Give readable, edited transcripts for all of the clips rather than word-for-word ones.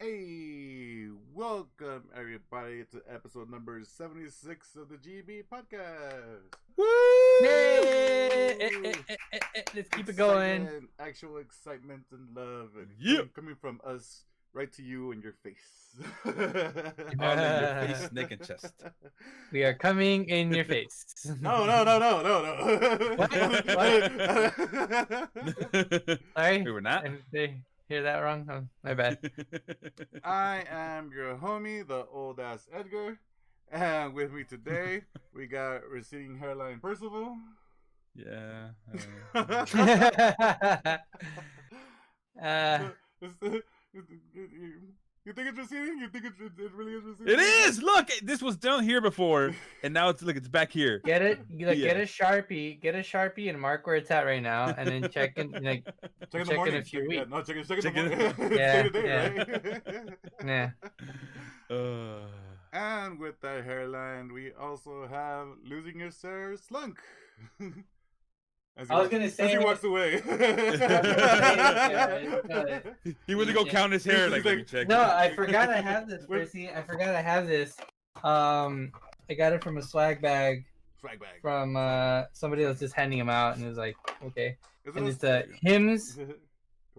Hey, welcome everybody to episode number 76 of the GB podcast. Woo! Let's keep it going. Actual excitement and love and Yep. coming from us right to you in your face. All in your face, neck, and chest. We are coming in your face. No. What? Sorry? We were not. Did they hear that wrong? Oh, my bad. I am your homie, the old ass Edgar. And with me today, we got receding hairline Percival. Yeah. You think it's receding? You think it really is receding? It is. Look, this was down here before, and now it's back here. Get it? Get a Sharpie, and mark where it's at right now, and then check in check in a few weeks. Yeah, no, check in the morning. Yeah, Right? Yeah. And with that hairline, we also have losing your Sarah Slunk. I was gonna say as he walks away. He went to go count his hair. Like, check. No, I forgot I have this, Percy. I forgot I have this. I got it from a swag bag. From somebody that was just handing them out, and it was like, okay. And it's Hims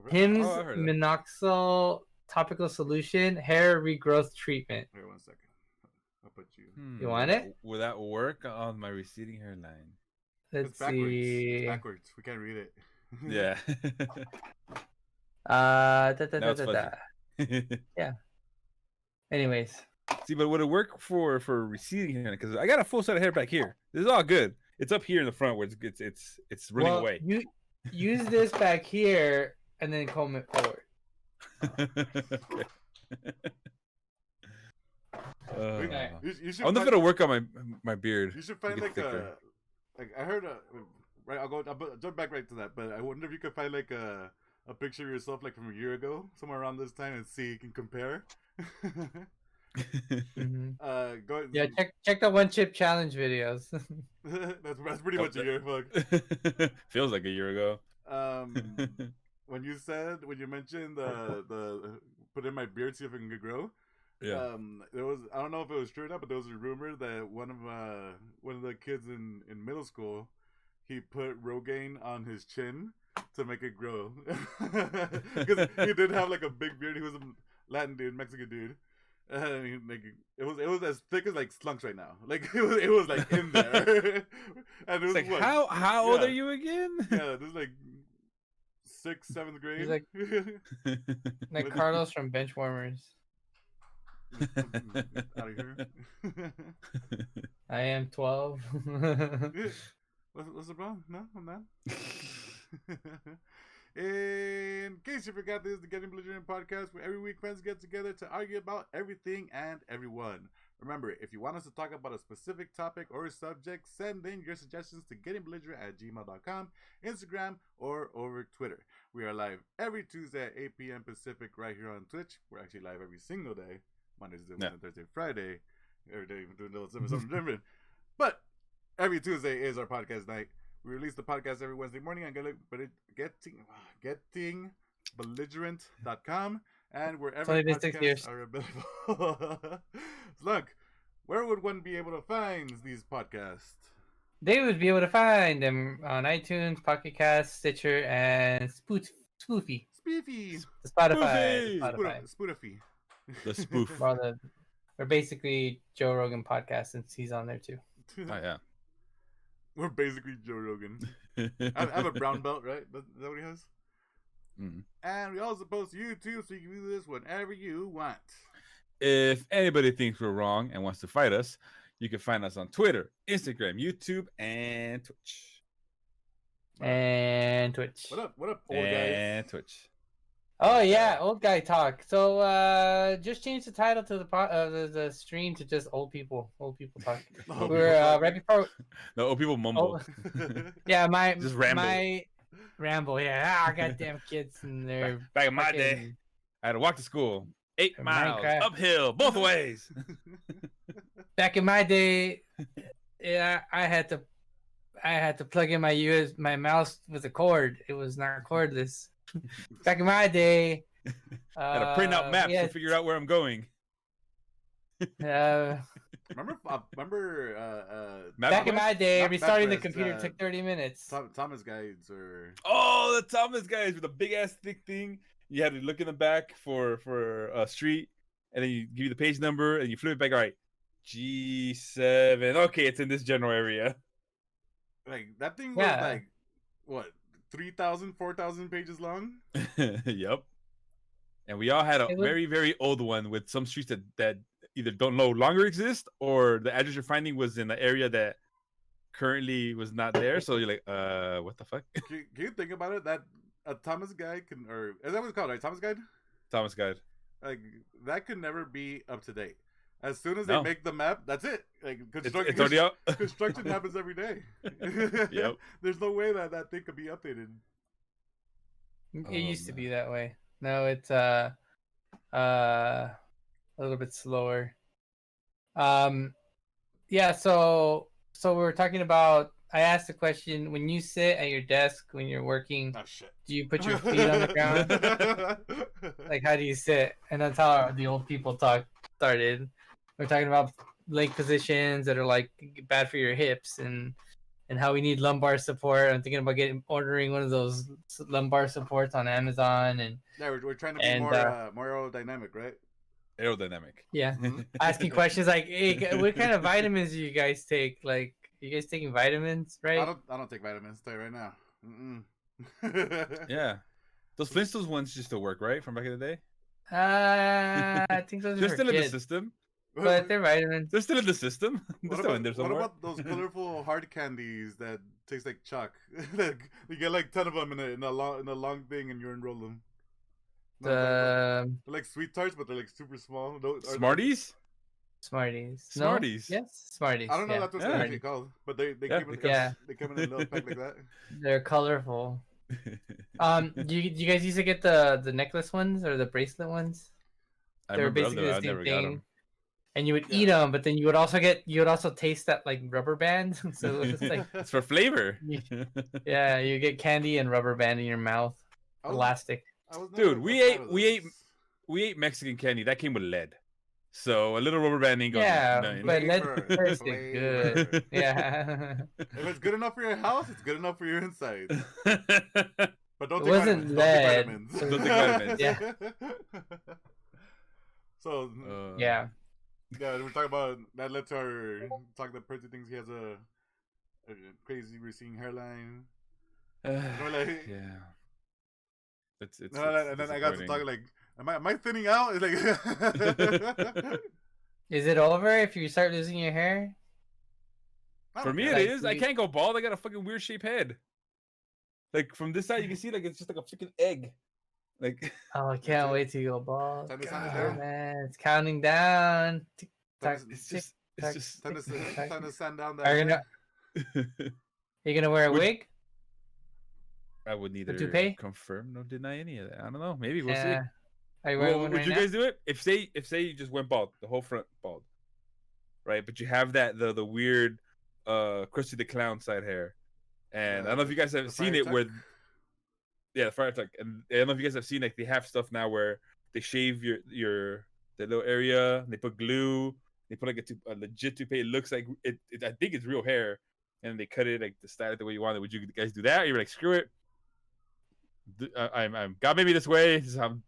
Minoxidil topical solution hair regrowth treatment. Here, 1 second. I'll put you. You want it? Will that work on my receding hairline? Let's see. It's backwards. We can't read it. Yeah. Yeah. Anyways. See, but would it work for receding hair? Because I got a full set of hair back here. This is all good. It's up here in the front where it's running away. You use this back here and then comb it forward. Okay. I wonder if it'll work on my beard. You should find like I heard right. I'll jump back right to that. But I wonder if you could find like a picture of yourself like from a year ago, somewhere around this time, and see you can compare. Check the one chip challenge videos. that's pretty much a year. Fuck. Feels like a year ago. When you mentioned the put in my beard, see if it can grow. Yeah. There was, I don't know if it was true or not, but there was a rumor that one of the kids in middle school, he put Rogaine on his chin to make it grow, because he did have like a big beard. He was a Latin dude, Mexican dude. It was as thick as like Slunks right now. Like it was like in there. And it was like, how old are you again? Yeah, this is like 6th, 7th grade. He's like Carlos from Benchwarmers. Out of here. I am 12. What's the problem? No, I'm not. In case you forgot, this is the Getting Belligerent podcast, where every week friends get together to argue about everything and everyone. Remember, if you want us to talk about a specific topic or subject, send in your suggestions to gettingbelligerent@gmail.com, Instagram, or over Twitter. We are live every Tuesday at 8 p.m. Pacific right here on Twitch. We're actually live every single day. Monday, Tuesday, Wednesday, Thursday, Friday. Every day we're doing something different. But every Tuesday is our podcast night. We release the podcast every Wednesday morning on gettingbelligerent.com and wherever podcasts are available. Look, where would one be able to find these podcasts? They would be able to find them on iTunes, Pocket Cast, Stitcher, and Spoofy. Spoofy. Spotify. Spoofy. The spoof. We're basically Joe Rogan podcast since he's on there too. Oh yeah. We're basically Joe Rogan. I have a brown belt, right? Is that what he has? Mm-hmm. And we also post to YouTube, so you can do this whenever you want. If anybody thinks we're wrong and wants to fight us, you can find us on Twitter, Instagram, YouTube, and Twitch. What up, old guys? And Twitch. Oh yeah, old guy talk. So just change the title to the stream to just old people talk. We're right before. No, old people mumble. Yeah, just ramble. My ramble. Yeah, goddamn kids and their. Back in my day, I had to walk to school 8 miles uphill both ways. Back in my day, yeah, I had to plug in my mouse with a cord. It was not cordless. Back in my day, Gotta print out maps to figure out where I'm going. Remember, back in my day, restarting the computer took 30 minutes. Thomas guides or the Thomas guides with a big ass thick thing. You had to look in the back for a street, and then you give you the page number, and you flip it back. All right, G7. Okay, it's in this general area. Like that thing was like what 3,000, 4,000 pages long. Yep. And we all had a very, very old one with some streets that either no longer exist, or the address you're finding was in an area that currently was not there. So you're like, what the fuck? Can you think about it? That a Thomas guide or is that what it's called, right? Thomas guide? Thomas guide. Like that could never be up to date. As soon as they make the map, that's it. Like it's already out. Construction happens every day. Yep. There's no way that thing could be updated. It used to be that way. No, it's a little bit slower. Yeah, so we were talking about, I asked the question, when you sit at your desk when you're working, do you put your feet on the ground? Like, how do you sit? And that's how the old people started. We're talking about leg positions that are like bad for your hips and how we need lumbar support. I'm thinking about ordering one of those lumbar supports on Amazon. And yeah, we're trying to be more aerodynamic, right? Aerodynamic. Yeah. Asking questions like, hey, what kind of vitamins do you guys take? Like, you guys taking vitamins, right? I don't take vitamins. Tell you right now. Yeah, those Flintstones ones used to work, right, from back in the day. I think those they're are still kids, in the system. but they're vitamins. They're still in the system. What about those colorful hard candies that taste like chalk? You get like 10 of them in a long thing, and you enroll them. They're like sweet tarts, but they're like super small. Smarties. Smarties. No? Smarties. Yes, Smarties. I don't know that's what they're actually called, but they come in a little pack like that. They're colorful. Do you guys used to get the necklace ones or the bracelet ones? They were basically the same thing. And you would eat them, but then you would also taste that like rubber band. So it was like it's for flavor. You get candy and rubber band in your mouth, elastic. Dude, we ate Mexican candy that came with lead. So a little rubber band ain't going. Yeah, but lead tasted good. Yeah. If it's good enough for your house, it's good enough for your inside. But don't take vitamins. Don't take vitamins. Yeah. So yeah, we're talking about that. Led to our talk that Percy thinks he has a crazy receding hairline. Yeah. It's and then I got to talk like, am I thinning out? It's like, is it over if you start losing your hair? For me, it is. I can't go bald. I got a fucking weird shaped head. Like from this side, you can see like it's just like a freaking egg. Like, oh, I can't wait to go bald. Man, it's counting down. It's just time to sand down that. You're gonna wear a wig? I would neither confirm nor deny any of that. I don't know. Maybe we'll see. Would you guys do it? If say you just went bald, the whole front bald, right? But you have the weird Krusty the Clown side hair, and I don't know if you guys have seen it where, the fire tuck, and I don't know if you guys have seen like they have stuff now where they shave the little area, they put glue, they put like a legit toupee. It looks like it. I think it's real hair, and they cut it like the style the way you want it. Would you guys do that? Or you're like, screw it. I'm God made me this way. This is how I'm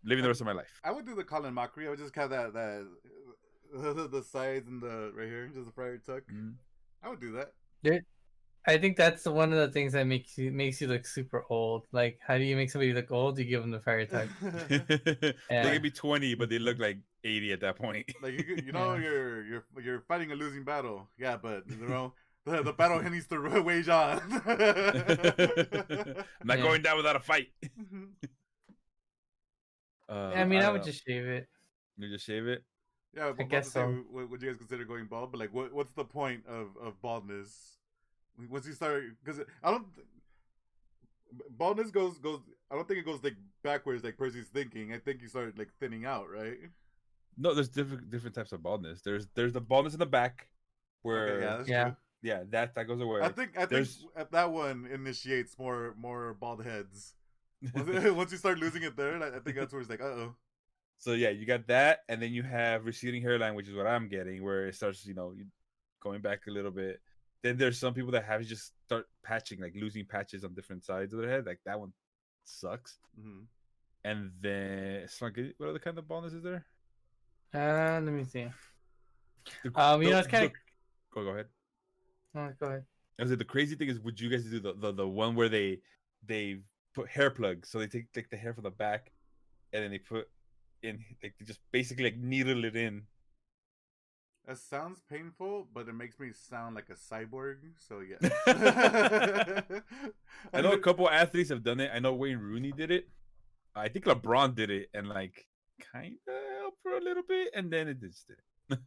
living the rest of my life. I would do the Colin Mockery. I would just have that the sides and the right here, just a friar tuck. I would do that. Dude, I think that's one of the things that makes you look super old. Like, how do you make somebody look old? You give them the friar tuck. They could be 20, but they look like 80 at that point. Like you're fighting a losing battle. Yeah, but the battle needs to wage on. I'm not going down without a fight. I mean, I would just shave it. You just shave it? Yeah, I guess so. Would you guys consider going bald? But like, what's the point of baldness? Once you start, because baldness goes. I don't think it goes like backwards like Percy's thinking. I think you start like thinning out, right? No, there's different types of baldness. There's the baldness in the back, where that goes away. I think that one initiates more bald heads. Once you start losing it there, I think that's where it's like, uh-oh. So yeah, you got that, and then you have receding hairline, which is what I'm getting, where it starts, going back a little bit. Then there's some people that have just start patching, like losing patches on different sides of their head. Like that one sucks. Mm-hmm. And then it's not good. What other kind of baldness is there? Let me see. It's kind of. Go ahead. Oh, go ahead. I was like, the crazy thing is, would you guys do the one where they put hair plugs? So they take the hair from the back, and then they put in, like, they just basically like needle it in. That sounds painful, but it makes me sound like a cyborg. So yeah. I know a couple athletes have done it. I know Wayne Rooney did it. I think LeBron did it, and like kind of helped for a little bit, and then it just did it.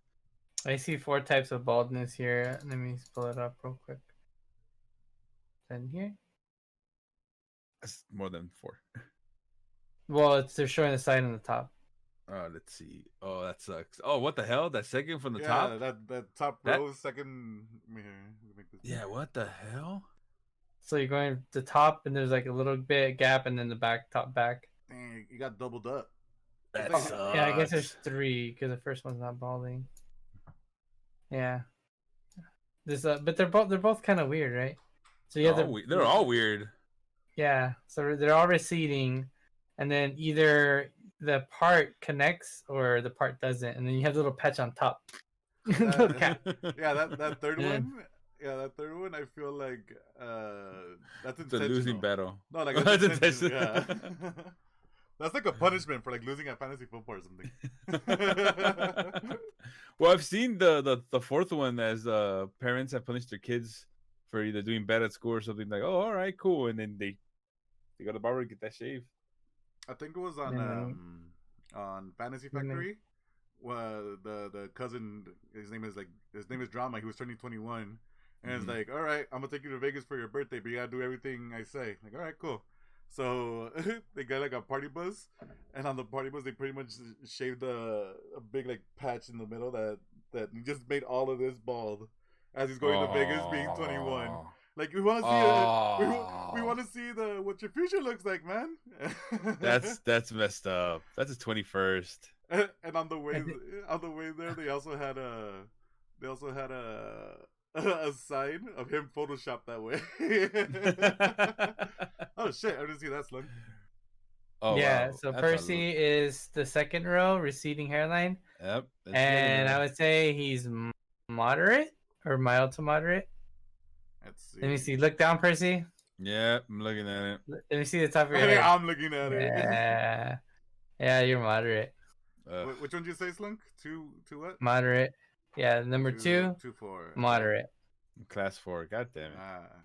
I see 4 types of baldness here. Let me pull it up real quick. Then here. That's more than 4. Well, they're showing the side and the top. Let's see. Oh, that sucks. Oh, what the hell? That second from the top? That top row, second. Yeah, what the hell? So you're going the top, and there's like a little bit gap, and then the top back. Dang, you got doubled up. That sucks. Yeah, I guess there's 3 because the first one's not balding. Yeah. But they're both kind of weird, right? So yeah, they're all weird. Yeah, so they're all receding, and then either the part connects or the part doesn't, and then you have a little patch on top. Yeah, that third one. Yeah, that third one. I feel like that's intentional. It's a losing battle. No, like that's intentional. Yeah. That's like a punishment for like losing at fantasy football or something. Well, I've seen the fourth one as parents have punished their kids for either doing bad at school or something, like, oh, all right, cool, and then they go to the barber and get that shave. I think it was on Fantasy Factory. Well, the cousin, his name is Drama. He was turning 21, and it's like, all right, I'm gonna take you to Vegas for your birthday, but you gotta do everything I say. Like, all right, cool. So they got like a party bus, and on the party bus they pretty much shaved a big like patch in the middle that just made all of this bald as he's going to Vegas, being 21. Like, we want to see we want to see what your future looks like, man. That's messed up. That's his 21st. And on the way there, they also had a sign of him photoshopped that way. Oh shit! I didn't see that, Slug. Oh yeah, wow. So Percy is the second row, receding hairline. Yep. And I would say he's moderate or mild to moderate. Let's see. Let me see. Look down, Percy. Yeah, I'm looking at it. Let me see the top of your head. I'm looking at it. Yeah, you're moderate. Which one did you say, Slunk? Two what? Moderate. Yeah, number 2. 4. Moderate. Class 4. God damn it.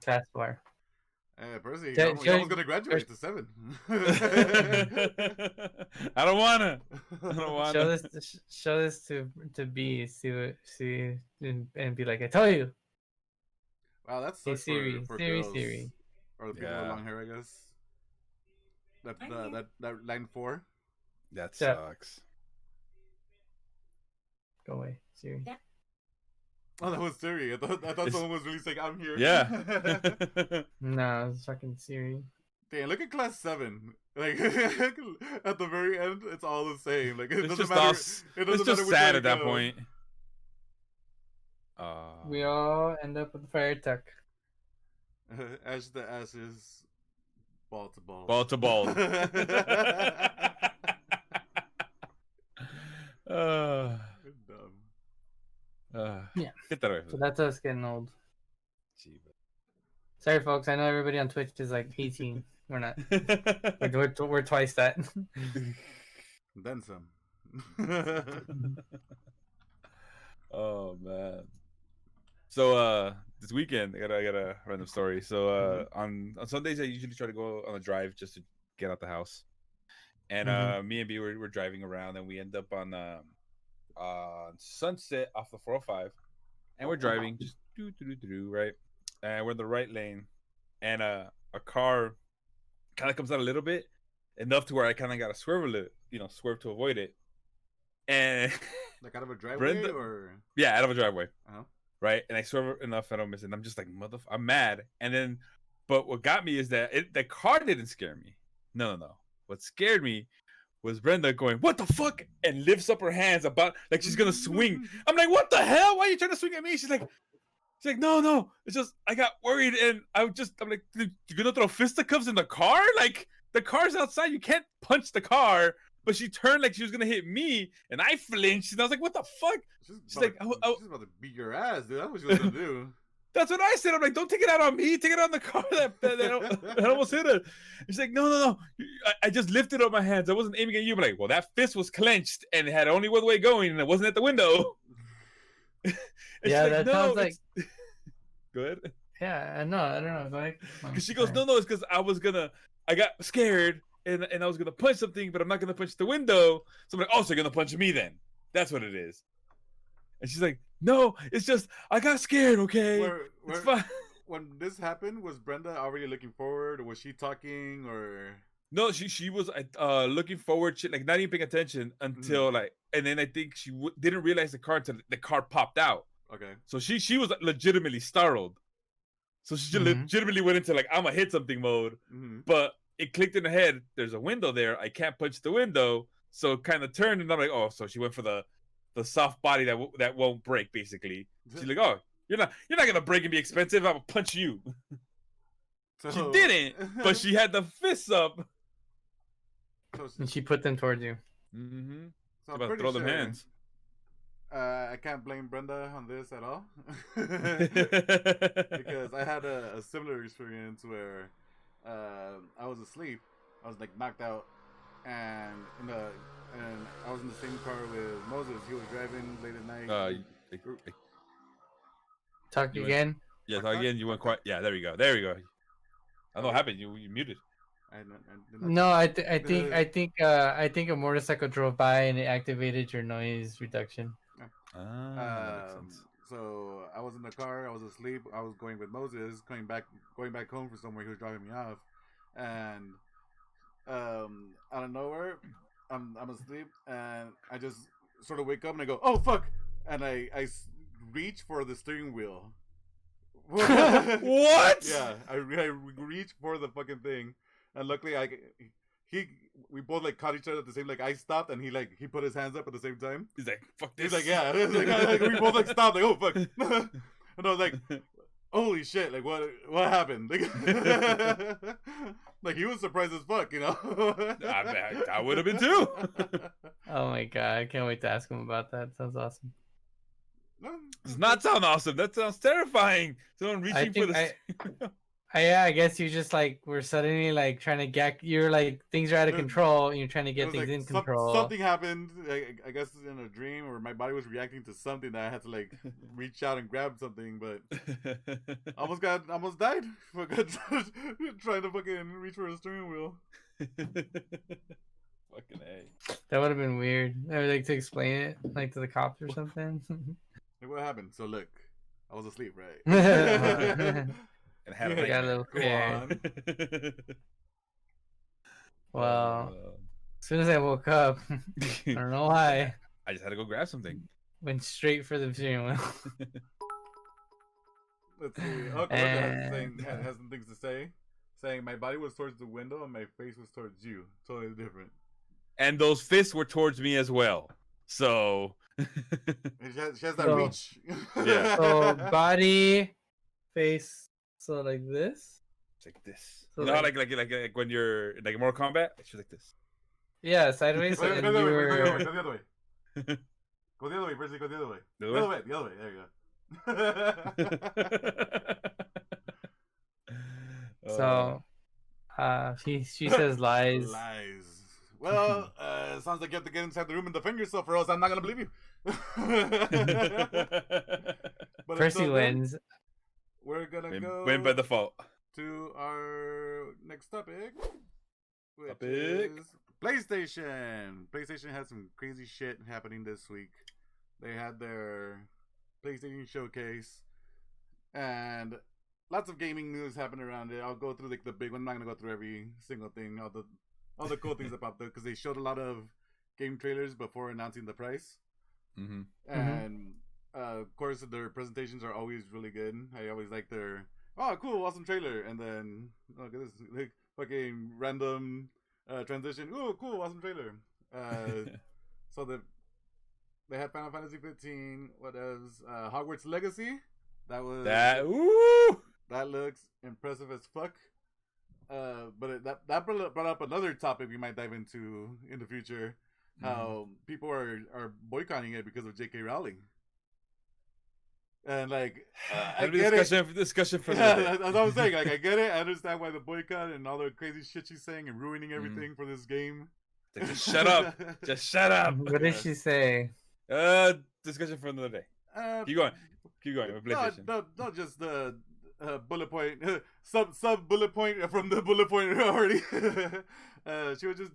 Class 4. Percy, you're almost gonna graduate to 7. I don't wanna. Show this to B. See, and be like, I told you. Wow, that's sucks Siri, for Siri, girls. Siri. Or the people with long hair, I guess. That line 4. That sucks. Go away, Siri. Yeah. Oh, that was Siri. I thought someone was really saying, I'm here. Yeah. No, it's fucking Siri. Damn, look at class 7. Like, at the very end, it's all the same. Like, it doesn't matter. It's just sad at that point. We all end up with the fire tuck. Ash to ashes, ball to ball. Ball to ball. Yeah. Get that away. So that's us getting old. Gee, sorry, folks. I know everybody on Twitch is like 18. We're not. we're twice that. Then some. Oh man. So this weekend I got a random story. So on Sundays I usually try to go on a drive just to get out the house. And me and B were driving around, and we end up on Sunset off the 405, and we're driving just right, and we're in the right lane, and a car kind of comes out a little bit, enough to where I kind of got to swerve a little, swerve to avoid it, and like out of a driveway out of a driveway, right, and I swerve enough, I don't miss it, and I'm just like I'm mad, and then, but what got me is that the car didn't scare me. No. What scared me was Brenda going, "What the fuck?" and lifts up her hands about like she's gonna swing. I'm like, "What the hell? Why are you trying to swing at me?" She's like, "No. It's just I got worried and I'm like, you're gonna throw fisticuffs in the car? Like the car's outside. You can't punch the car." But she turned like she was gonna hit me, and I flinched, and I was like, "What the fuck?" She's like, "She's about to beat your ass, dude. That's what she was gonna do." That's what I said. I'm like, "Don't take it out on me. Take it out on the car that almost hit her." And she's like, "No. I just lifted up my hands. I wasn't aiming at you." I'm like, "Well, that fist was clenched, and it had only one way going, and it wasn't at the window." Yeah, like, that sounds like. Go ahead. Yeah, no, I don't know. Go ahead. Because she goes, "No, it's because I got scared." And I was gonna punch something, but I'm not gonna punch the window. So I'm like, "Oh, so you're gonna punch me then?" That's what it is. And she's like, "No, it's just I got scared. Okay, it's fine." When this happened, was Brenda already looking forward, or was she talking, or? No, she was looking forward, like not even paying attention until like, and then I think she didn't realize the car until the car popped out. Okay. So she was legitimately startled. So she legitimately went into like I'm gonna hit something mode, but it clicked in her head. There's a window there. I can't punch the window, so it kind of turned, and I'm like, "Oh, so she went for the soft body that won't break." Basically, she's like, "Oh, you're not gonna break and be expensive. I'm gonna punch you." So, she didn't, but she had the fists up, and she put them towards you. Mm-hmm. So I'm about to throw them hands. I can't blame Brenda on this at all, because I had a similar experience where. I was asleep. I was like knocked out, and I was in the same car with Moses. He was driving late at night. Talk again. Yeah, talk again. You went quiet. Yeah, there you go. I don't know what happened. You muted. No, I think a motorcycle drove by and it activated your noise reduction. That makes sense. So I was in the car. I was asleep. I was going with Moses, going back home from somewhere. He was driving me off, and out of nowhere, I'm asleep, and I just sort of wake up and I go, "Oh fuck!" and I reach for the steering wheel. What? Yeah, I reach for the fucking thing, and luckily we both like caught each other at the same, like I stopped and he put his hands up at the same time. He's like, "Fuck this." He's like, "Yeah." We both like stopped, like, "Oh fuck." And I was like, "Holy shit, like what happened?" Like he was surprised as fuck, you know. I would have been too. Oh my god, I can't wait to ask him about that. Sounds awesome. Does not sound awesome. That sounds terrifying. Someone reaching for the I guess you just like were suddenly like trying to get. You're like things are out of control, and you're trying to get things in control. Something happened. I guess in a dream, or my body was reacting to something that I had to like reach out and grab something, but almost died trying to fucking reach for a steering wheel. Fucking A. That would have been weird. I would like to explain it, like to the cops or something. Like, what happened? So look, I was asleep, right? And had a little scared. Well, as soon as I woke up, I don't know why. I just had to go grab something. Went straight for the steering wheel. Let's see. Okay, has some things to say. Saying my body was towards the window and my face was towards you. Totally different. And those fists were towards me as well. So she has that reach. Yeah. So body, face. So like this? It's like this. So you know like when you're in like Mortal Kombat? It's just like this. Yeah, sideways. Go the other way. Go the other way. Go the other way, Percy. Go the other way. The other way. There you go. So, she says lies. Lies. Well, sounds like you have to get inside the room and defend yourself, or else I'm not gonna believe you. But Percy wins. We're gonna go win by default to our next topic, which is PlayStation. PlayStation had some crazy shit happening this week. They had their PlayStation showcase, and lots of gaming news happened around it. I'll go through like the big one. I'm not gonna go through every single thing. All the cool things about because they showed a lot of game trailers before announcing the price, and. Of course, their presentations are always really good. I always like their cool, awesome trailer, and then look at this, like fucking random transition. Ooh, cool, awesome trailer. So they had Final Fantasy 15. What else? Hogwarts Legacy. That was that. Ooh, that looks impressive as fuck. But that brought up another topic we might dive into in the future. How people are boycotting it because of J.K. Rowling. And like, I get discussion for that's what I'm saying. Like, I get it. I understand why the boycott and all the crazy shit she's saying and ruining everything for this game. Just shut up. Just shut up. What did she say? Discussion for another day. Keep going. No, just the bullet point, sub bullet point from the bullet point already. She was just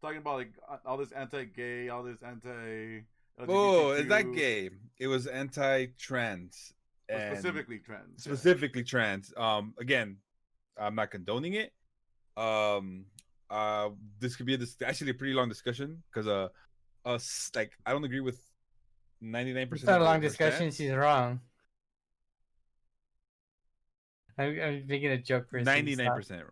talking about like all this anti-gay, all this anti. Oh, is that gay? It was anti-trans. Specifically trans. Specifically trans. Again, I'm not condoning it. This could be actually a pretty long discussion because like I don't agree with 99%. It's not a long discussion. She's wrong. I'm making a joke for 99%.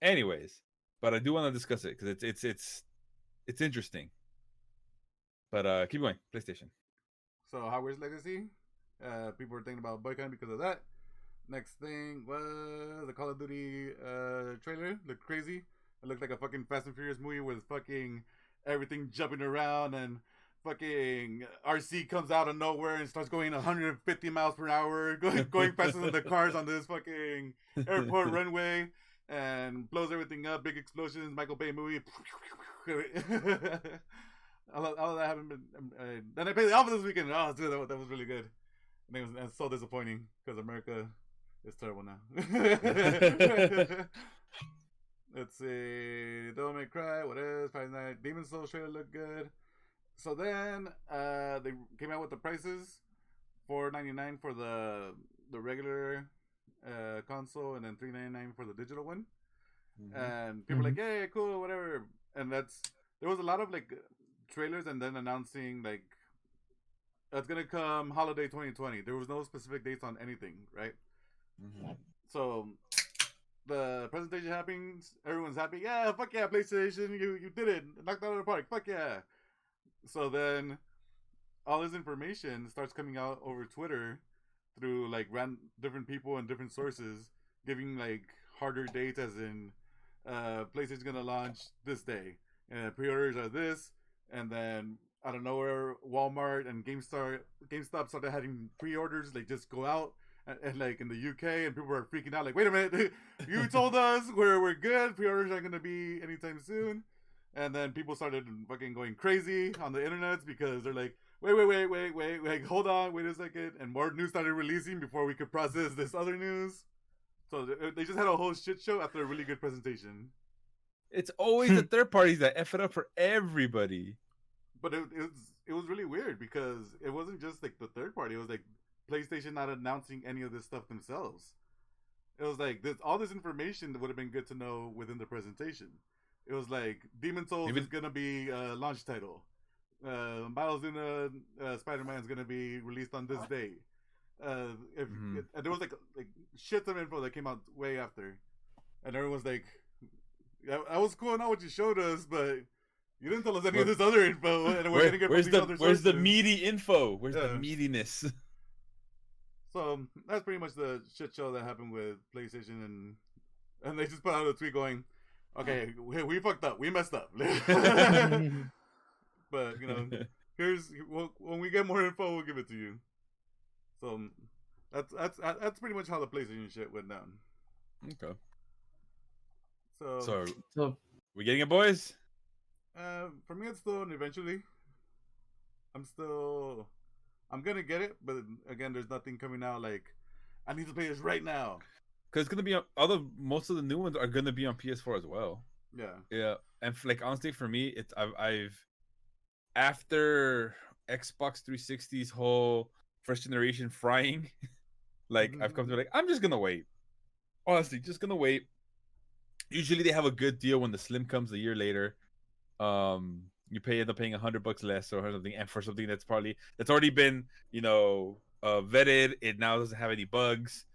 Anyways, but I do want to discuss it because it's interesting. But keep going. PlayStation. So Hogwarts Legacy. People were thinking about boycotting because of that. Next thing was the Call of Duty trailer. Looked crazy. It looked like a fucking Fast and Furious movie with fucking everything jumping around and fucking RC comes out of nowhere and starts going 150 miles per hour, going faster than the cars on this fucking airport runway and blows everything up. Big explosions. Michael Bay movie. All of that happened. Then I played the Alpha this weekend. Oh, dude, that was really good. And it was so disappointing because America is terrible now. Let's see. Don't Make Cry. What else? Friday Night. Demon's Souls trailer looked good. So then they came out with the prices. $4.99 for the regular console, and then $3.99 for the digital one. And people were like, "Yeah, cool, whatever." And there was a lot of like trailers and then announcing like that's gonna come holiday 2020. There was no specific dates on anything, right? So the presentation happens, everyone's happy. Yeah, fuck yeah, PlayStation, you did it, knocked out of the park. Fuck yeah. So then all this information starts coming out over Twitter through like different people and different sources giving like harder dates, as in PlayStation's gonna launch this day and pre-orders are this. And then out of nowhere, Walmart and GameStop started having pre-orders like just go out and like in the UK, and people are freaking out like, wait a minute, you told us we're good, pre-orders aren't gonna be anytime soon. And then people started fucking going crazy on the internet because they're like, wait, hold on, wait a second, and more news started releasing before we could process this other news. So they just had a whole shit show after a really good presentation. It's always the third parties that F it up for everybody. But it was really weird because it wasn't just like the third party. It was like PlayStation not announcing any of this stuff themselves. It was like all this information that would have been good to know within the presentation. It was like Demon's Souls is gonna be a launch title. Miles in Spider-Man is gonna be released on this day. And there was like shit of info that came out way after, and everyone's like, "That was cool, not what you showed us, but you didn't tell us any of this other info." And we're gonna get where's the meaty info? Where's the meatiness? So that's pretty much the shit show that happened with PlayStation, and they just put out a tweet going, "Okay, we fucked up, we messed up." But you know, when we get more info, we'll give it to you. So that's pretty much how the PlayStation shit went down. Okay. So we getting it, boys? For me, it's still an eventually. I'm gonna get it, but again, there's nothing coming out like I need to play this right now. Because it's gonna be most of the new ones are gonna be on PS4 as well. Yeah, and like honestly, for me, I've after Xbox 360's whole first generation frying, like I've come to like I'm just gonna wait. Honestly, just gonna wait. Usually they have a good deal when the Slim comes a year later. You end up paying $100 less or something, and for something that's already been vetted. It now doesn't have any bugs.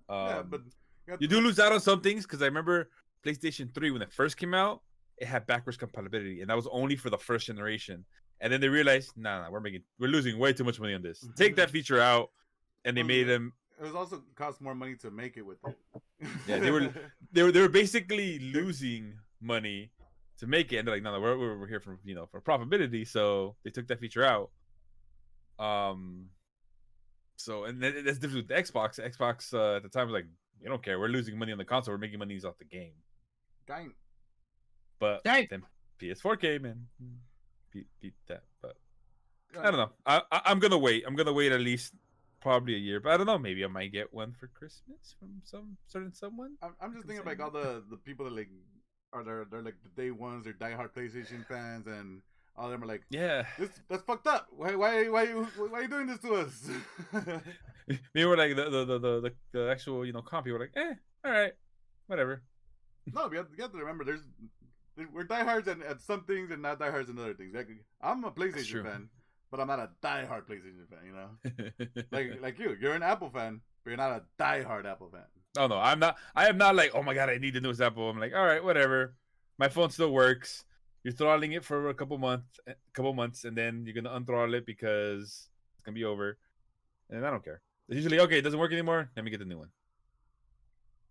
But you do lose out on some things because I remember PlayStation 3 when it first came out, it had backwards compatibility, and that was only for the first generation. And then they realized, nah, we're losing way too much money on this. Take that feature out, and they made them. It was also cost more money to make it with it. Yeah, they were basically losing money to make it, and they're like, no, we're here for for profitability, so they took that feature out. So and that's different with the Xbox. Xbox at the time was like, you don't care, we're losing money on the console, we're making money off the game. Dang. But then PS4 came and beat that. But I don't know. I'm gonna wait. I'm gonna wait at least probably a year. But I don't know. Maybe I might get one for Christmas from someone. I'm just thinking like all the people that like they're like the day ones. They're diehard PlayStation fans, and all of them are like, yeah, that's fucked up. Why are you doing this to us? Maybe we're like the actual comp people are like, all right, whatever. No, you have to remember we're diehards at some things and not diehards in other things. Like, I'm a PlayStation fan, but I'm not a diehard PlayStation fan. like you're an Apple fan, but you're not a diehard Apple fan. Oh no, I'm not. I am not like, oh my god, I need the newest Apple. I'm like, all right, whatever. My phone still works. You're throttling it for a couple months, and then you're gonna unthrottle it because it's gonna be over. And I don't care. It's usually okay. It doesn't work anymore. Let me get the new one.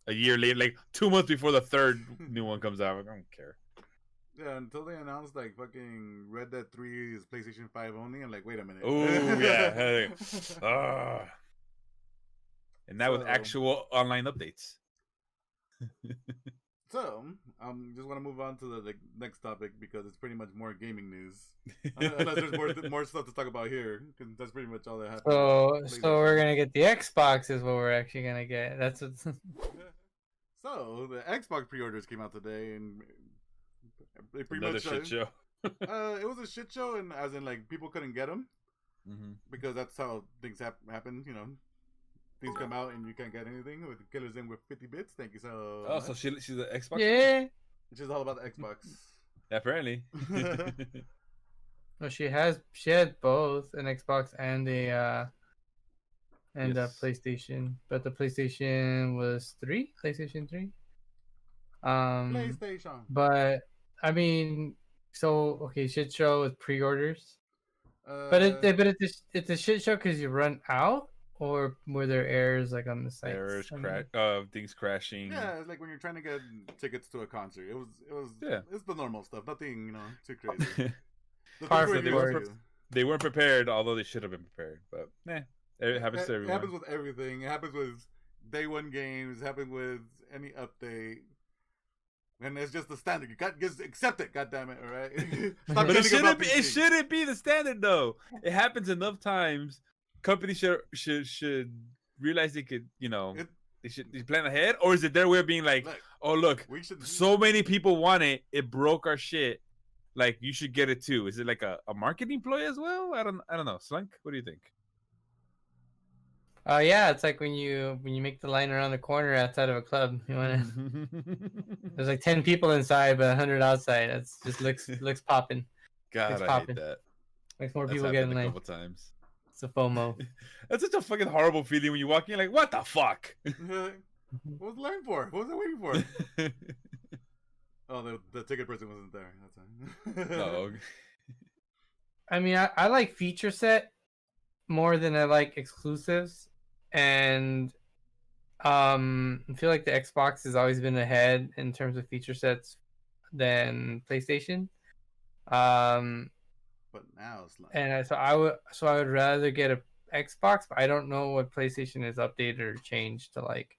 A year later, like 2 months before the third new one comes out, I don't care. Yeah, until they announced like fucking Red Dead 3 is PlayStation 5 only. I'm like, wait a minute. Oh yeah. And now with actual online updates. So, just want to move on to the next topic because it's pretty much more gaming news. Unless there's more stuff to talk about here, because that's pretty much all that happened. So we're gonna get the Xbox, is what we're actually gonna get. That's what. So the Xbox pre-orders came out today, and they pretty Another much shit show. It was a shit show, and as in like people couldn't get them because that's how things happen. Things come out and you can't get anything with Killer's in with 50 bits. Thank you so much. So she's an Xbox? Yeah. She's all about the Xbox. Apparently. Well, she had both an Xbox and a PlayStation, but the PlayStation was PlayStation 3. PlayStation. But I mean, so okay, shit show with pre-orders. But it's a shit show because you run out. Or were there errors like on the site? Errors, things crashing. Yeah, it's like when you're trying to get tickets to a concert. It was it's the normal stuff. Nothing, too crazy. They weren't prepared, although they should have been prepared. But it happens to everyone. It happens with everything. It happens with day one games. It happens with any update. And it's just the standard. You got just accept it. God damn it! All right. But it shouldn't be the standard though. It happens enough times. Companies should realize they could, they should plan ahead, or is it their way of being like, oh look, so many people want it, it broke our shit, like you should get it too. Is it like a marketing ploy as well? I don't know. Slunk, what do you think? Yeah, it's like when you make the line around the corner outside of a club. You want to. There's like 10 people inside, but 100 outside. It just looks popping. God, I hate that. Makes more people get in line. A couple times. It's a FOMO. That's such a fucking horrible feeling when you walk in. Like, what the fuck? What was the line for? What was I waiting for? Oh, the ticket person wasn't there. That's fine. No. I mean, I like feature set more than I like exclusives, and I feel like the Xbox has always been ahead in terms of feature sets than PlayStation. But now it's like, and I would rather get a Xbox, but I don't know what PlayStation has updated or changed to like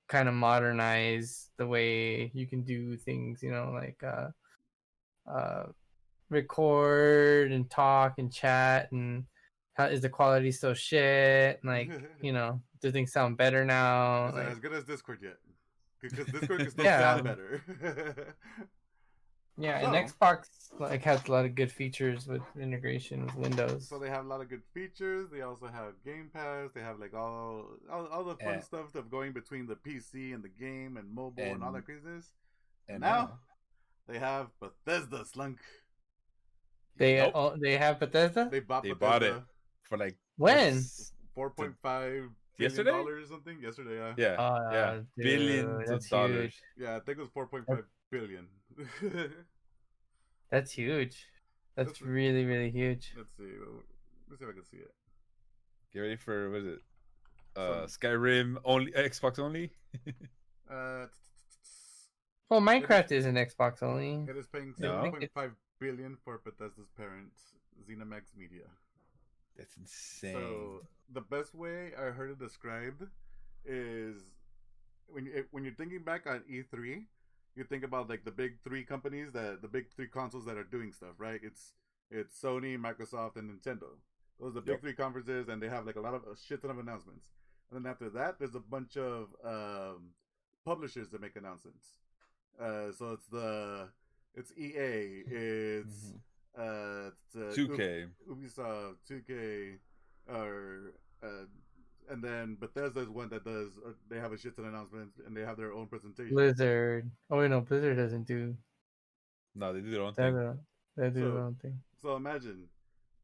kind of modernize the way you can do things, like record and talk and chat, and how is the quality so shit? Like, do things sound better now? Is it as good as Discord yet? Because Discord can still sound better. Yeah, and Xbox has a lot of good features with integration with Windows. So they have a lot of good features. They also have Game Pass. They have like all the fun stuff of going between the PC and the game and mobile and all that craziness. And now they have Bethesda, Slunk. They have Bethesda? They bought it for like when? 4.5 yesterday or something. Yesterday, yeah, dude, billions of dollars. Huge. Yeah, I think it was 4.5 billion. That's huge. That's really, really huge. Let's see. Let's see if I can see it. Get ready for, what is it? Skyrim only, Xbox only. Well, Minecraft is an Xbox only. It is paying 7.5 billion for Bethesda's parent, ZeniMax Media. That's insane. So the best way I heard it described is when you're thinking back on E3, you think about like the big three companies, the big three consoles that are doing stuff, right? It's Sony, Microsoft, and Nintendo. Those are the big three conferences, and they have like a shit ton of announcements. And then after that, there's a bunch of publishers that make announcements. So it's EA, it's 2K, Ubisoft, 2K, and then Bethesda is one that does. They have a shit ton of announcements, and they have their own presentation. Blizzard. Oh wait, no, Blizzard doesn't do. No, they do their own thing. They do their own thing. So imagine,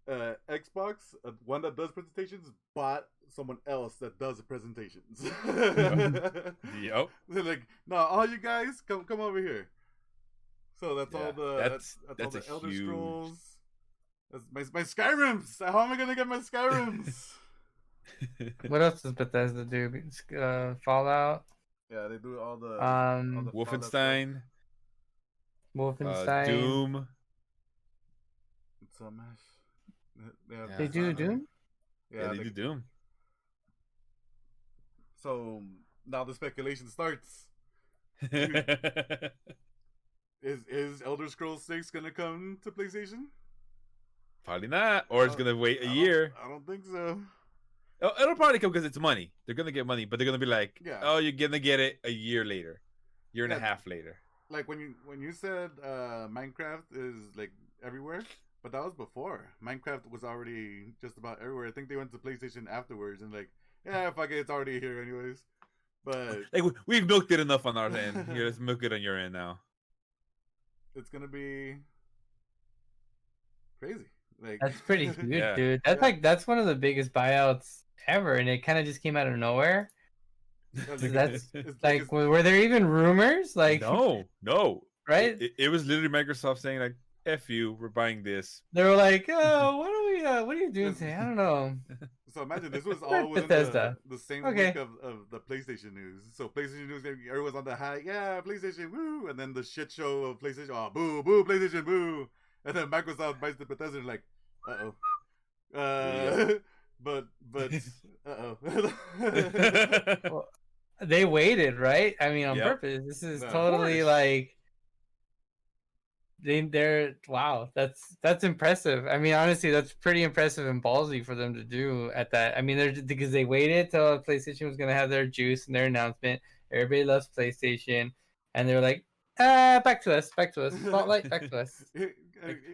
Xbox, one that does presentations, bought someone else that does the presentations. Yep. They're like, no, all you guys come over here. So that's all the that's all the Elder huge... Scrolls. That's my Skyrims. How am I gonna get my Skyrims? What else does Bethesda do? Fallout. Yeah, they do all the Wolfenstein. Doom. It's a mess. They do Doom. Yeah, they do Doom. So now the speculation starts. Is Elder Scrolls 6 gonna come to PlayStation? Probably not, or it's gonna wait a year. I don't think so. It'll probably come because it's money. They're gonna get money, but they're gonna be like, "Oh, you're gonna get it a year later, year and a half later." Like when you said Minecraft is like everywhere, but that was before. Minecraft was already just about everywhere. I think they went to PlayStation afterwards and like, yeah, fuck it, it's already here anyways. But like we've milked it enough on our end. Here, let's milk it on your end now. It's gonna be crazy. Like that's pretty huge, dude. That's one of the biggest buyouts ever, and it kind of just came out of nowhere. That's like, were there even rumors? Like, no, right? It was literally Microsoft saying like, "F you, we're buying this." They were like, "Oh, what are you doing today?" I don't know. So imagine this was all within the same week of the PlayStation news. So PlayStation news, everyone's on the high, yeah, PlayStation, woo, and then the shit show of PlayStation, oh, boo, boo, PlayStation, boo, and then Microsoft buys the Bethesda and like, but well, they waited, right? I mean, on purpose. This is totally like. They're wow, that's impressive. I mean, honestly, that's pretty impressive and ballsy for them to do at that. I mean, because they waited till PlayStation was gonna have their juice and their announcement. Everybody loves PlayStation, and they were like, back to us, Spotlight, back to us.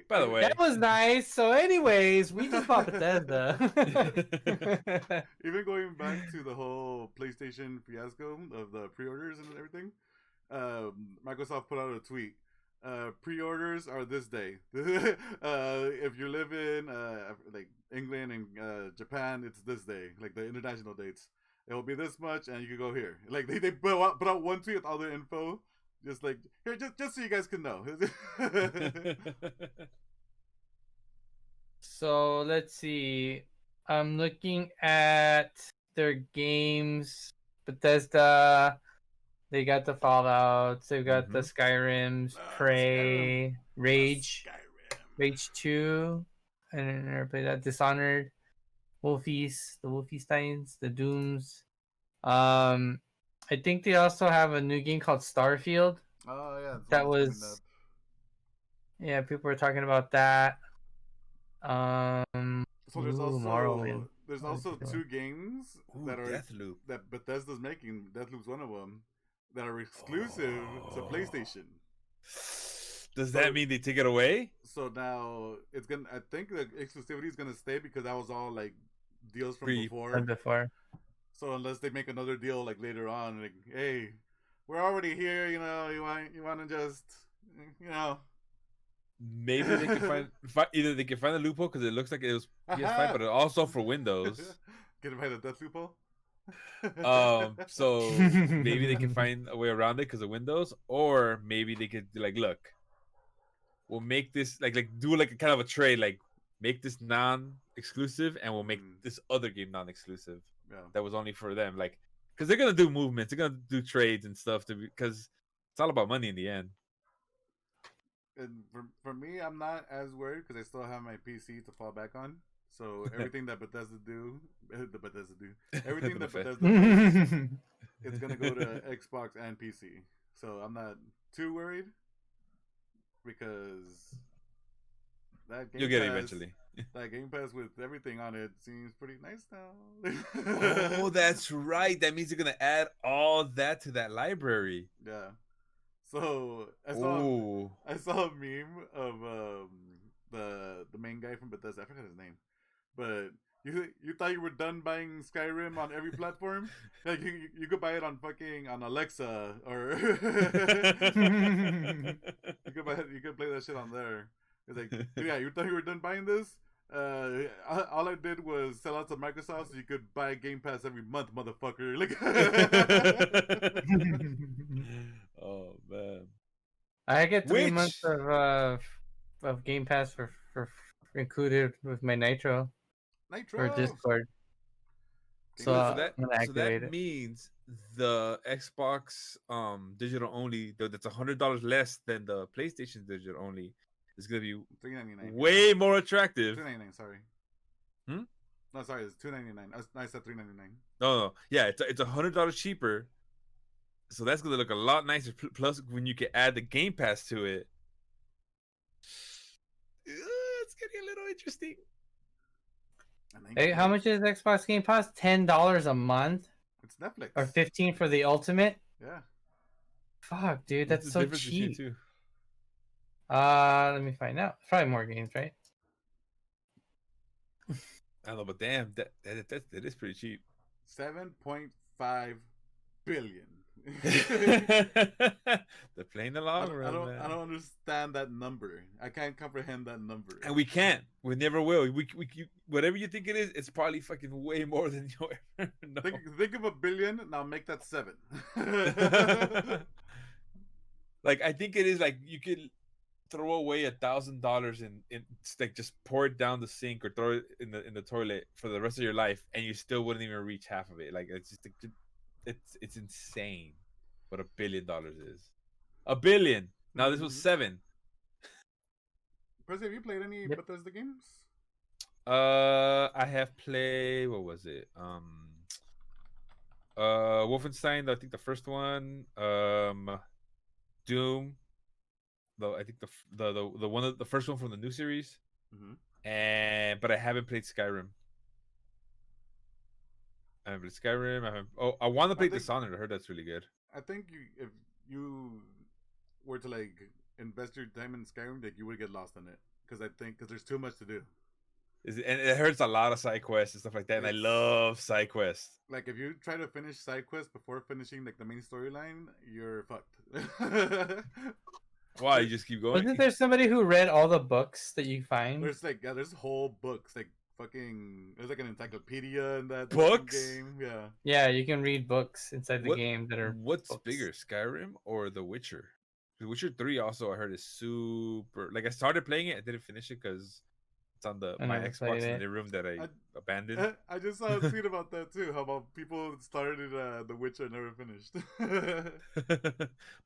By the way, that was nice. So, anyways, we just bought Bethesda. Even going back to the whole PlayStation fiasco of the pre-orders and everything, Microsoft put out a tweet. Pre-orders are this day. If you live in like England and Japan, it's this day. Like the international dates, it will be this much, and you can go here. Like they put out one tweet with all the info, just like here, just so you guys can know. So let's see. I'm looking at their games. Bethesda. They got the Fallouts. They've got the Skyrims, Prey, Rage 2. I never played that. Dishonored, Wolfies, the Wolfensteins, the Dooms. I think they also have a new game called Starfield. Oh yeah, that was. Yeah, people were talking about that. So there's also two games that Bethesda's making. Deathloop's one of them. That are exclusive to PlayStation. Does that mean they take it away? So now it's gonna. I think the exclusivity is gonna stay because that was all like deals from before. So unless they make another deal like later on, like, hey, we're already here. You know, you want to just, you know. Maybe they can either they can find a loophole because it looks like it was PS5, but also for Windows. Can it find a death loophole? So maybe they can find a way around it because of Windows, or maybe they could be like, look, we'll make this like do like a kind of a trade, like make this non-exclusive, and we'll make this other game non-exclusive. Yeah. That was only for them, like, because they're gonna do movements, they're gonna do trades and stuff because it's all about money in the end. And for me, I'm not as worried because I still have my PC to fall back on. So everything that Bethesda do, everything that Bethesda does, it's gonna go to Xbox and PC. So I'm not too worried because that Game You'll get Pass, it eventually. That Game Pass with everything on it seems pretty nice now. Oh, that's right. That means you're gonna add all that to that library. Yeah. So I saw a meme of the main guy from Bethesda. I forgot his name, but you thought you were done buying Skyrim on every platform? Like you could buy it on Alexa, or you could play that shit on there. It's like, yeah, you thought you were done buying this? All I did was sell out to Microsoft so you could buy Game Pass every month, motherfucker. Like, oh man, I get 3 months of Game Pass for included with my Nitro or Discord. So that means the Xbox digital only, that's $100 less than the PlayStation digital only, is gonna be $399. Way more attractive. $299, sorry. No, sorry, it's $299. I said $399. No, yeah, it's $100 cheaper. So that's gonna look a lot nicer. Plus, when you can add the Game Pass to it, it's getting a little interesting. Hey, how much is Xbox Game Pass? $10 a month. It's Netflix. Or $15 for the Ultimate. Yeah. Fuck, dude, that's so cheap. Too? Let me find out. Probably more games, right? I don't know, but damn, that is pretty cheap. 7.5 billion. They're playing the long run. I don't understand that number. I can't comprehend that number. And we can't. We never will. We whatever you think it is, it's probably fucking way more than you ever know. Think of $1 billion. Now make that 7. Like, I think it is like you could throw away $1,000 in like just pour it down the sink or throw it in the toilet for the rest of your life, and you still wouldn't even reach half of it. Like, it's just it's insane what $1 billion is. $1 billion. Now this was 7. Percy, have you played any Bethesda games? I have played, what was it? Wolfenstein, I think the first one. Doom. Though I think the first one from the new series. But I haven't played Skyrim. I want to play Dishonored. I heard that's really good. I think if you were to like invest your time in Skyrim, like you would get lost in it because there's too much to do. And it hurts a lot of side quests and stuff like that, and I love side quests. Like if you try to finish side quests before finishing like the main storyline, you're fucked. Why? You just keep going? Wasn't there somebody who read all the books that you find? There's whole books, like fucking, there's like an encyclopedia in that books game. Yeah, you can read books inside the game that are what's books. Bigger, Skyrim or The Witcher? The Witcher 3 also I heard is super, like I started playing it, I didn't finish it because it's on my Xbox in the room that I abandoned. I just saw a tweet about that too. How about people started The Witcher and never finished?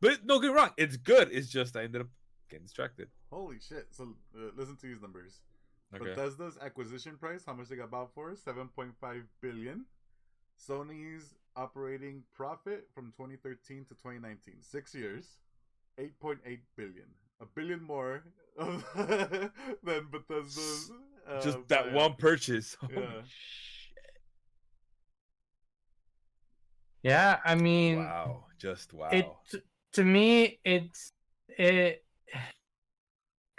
But don't get me wrong, it's good. It's just I ended up getting distracted. Holy shit! So listen to these numbers. Okay. Bethesda's acquisition price, how much they got bought for? $7.5 billion. Sony's operating profit from 2013 to 2019, 6 years, $8.8 billion. $1 billion more than Bethesda's. Just that one purchase. Yeah. Holy shit. Yeah, I mean, wow, just wow. To me,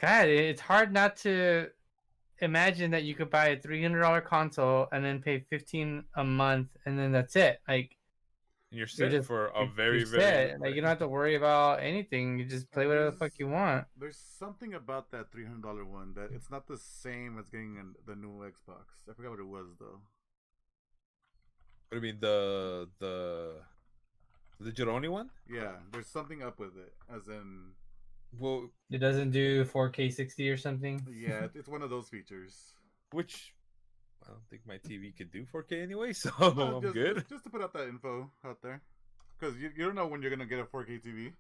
God, it's hard not to imagine that you could buy a $300 console and then pay $15 a month, and then that's it. Like, you're set for a very like you don't have to worry about anything. You just play whatever the fuck you want. There's something about that $300 one that it's not the same as getting the new Xbox. I forgot what it was though. I mean the digital only one? Yeah, there's something up with it, as in. Well, it doesn't do 4K 60 or something. Yeah, it's one of those features. Which I don't think my TV could do 4K anyway, so no, I'm good. Just to put out that info out there, because you don't know when you're gonna get a 4K TV.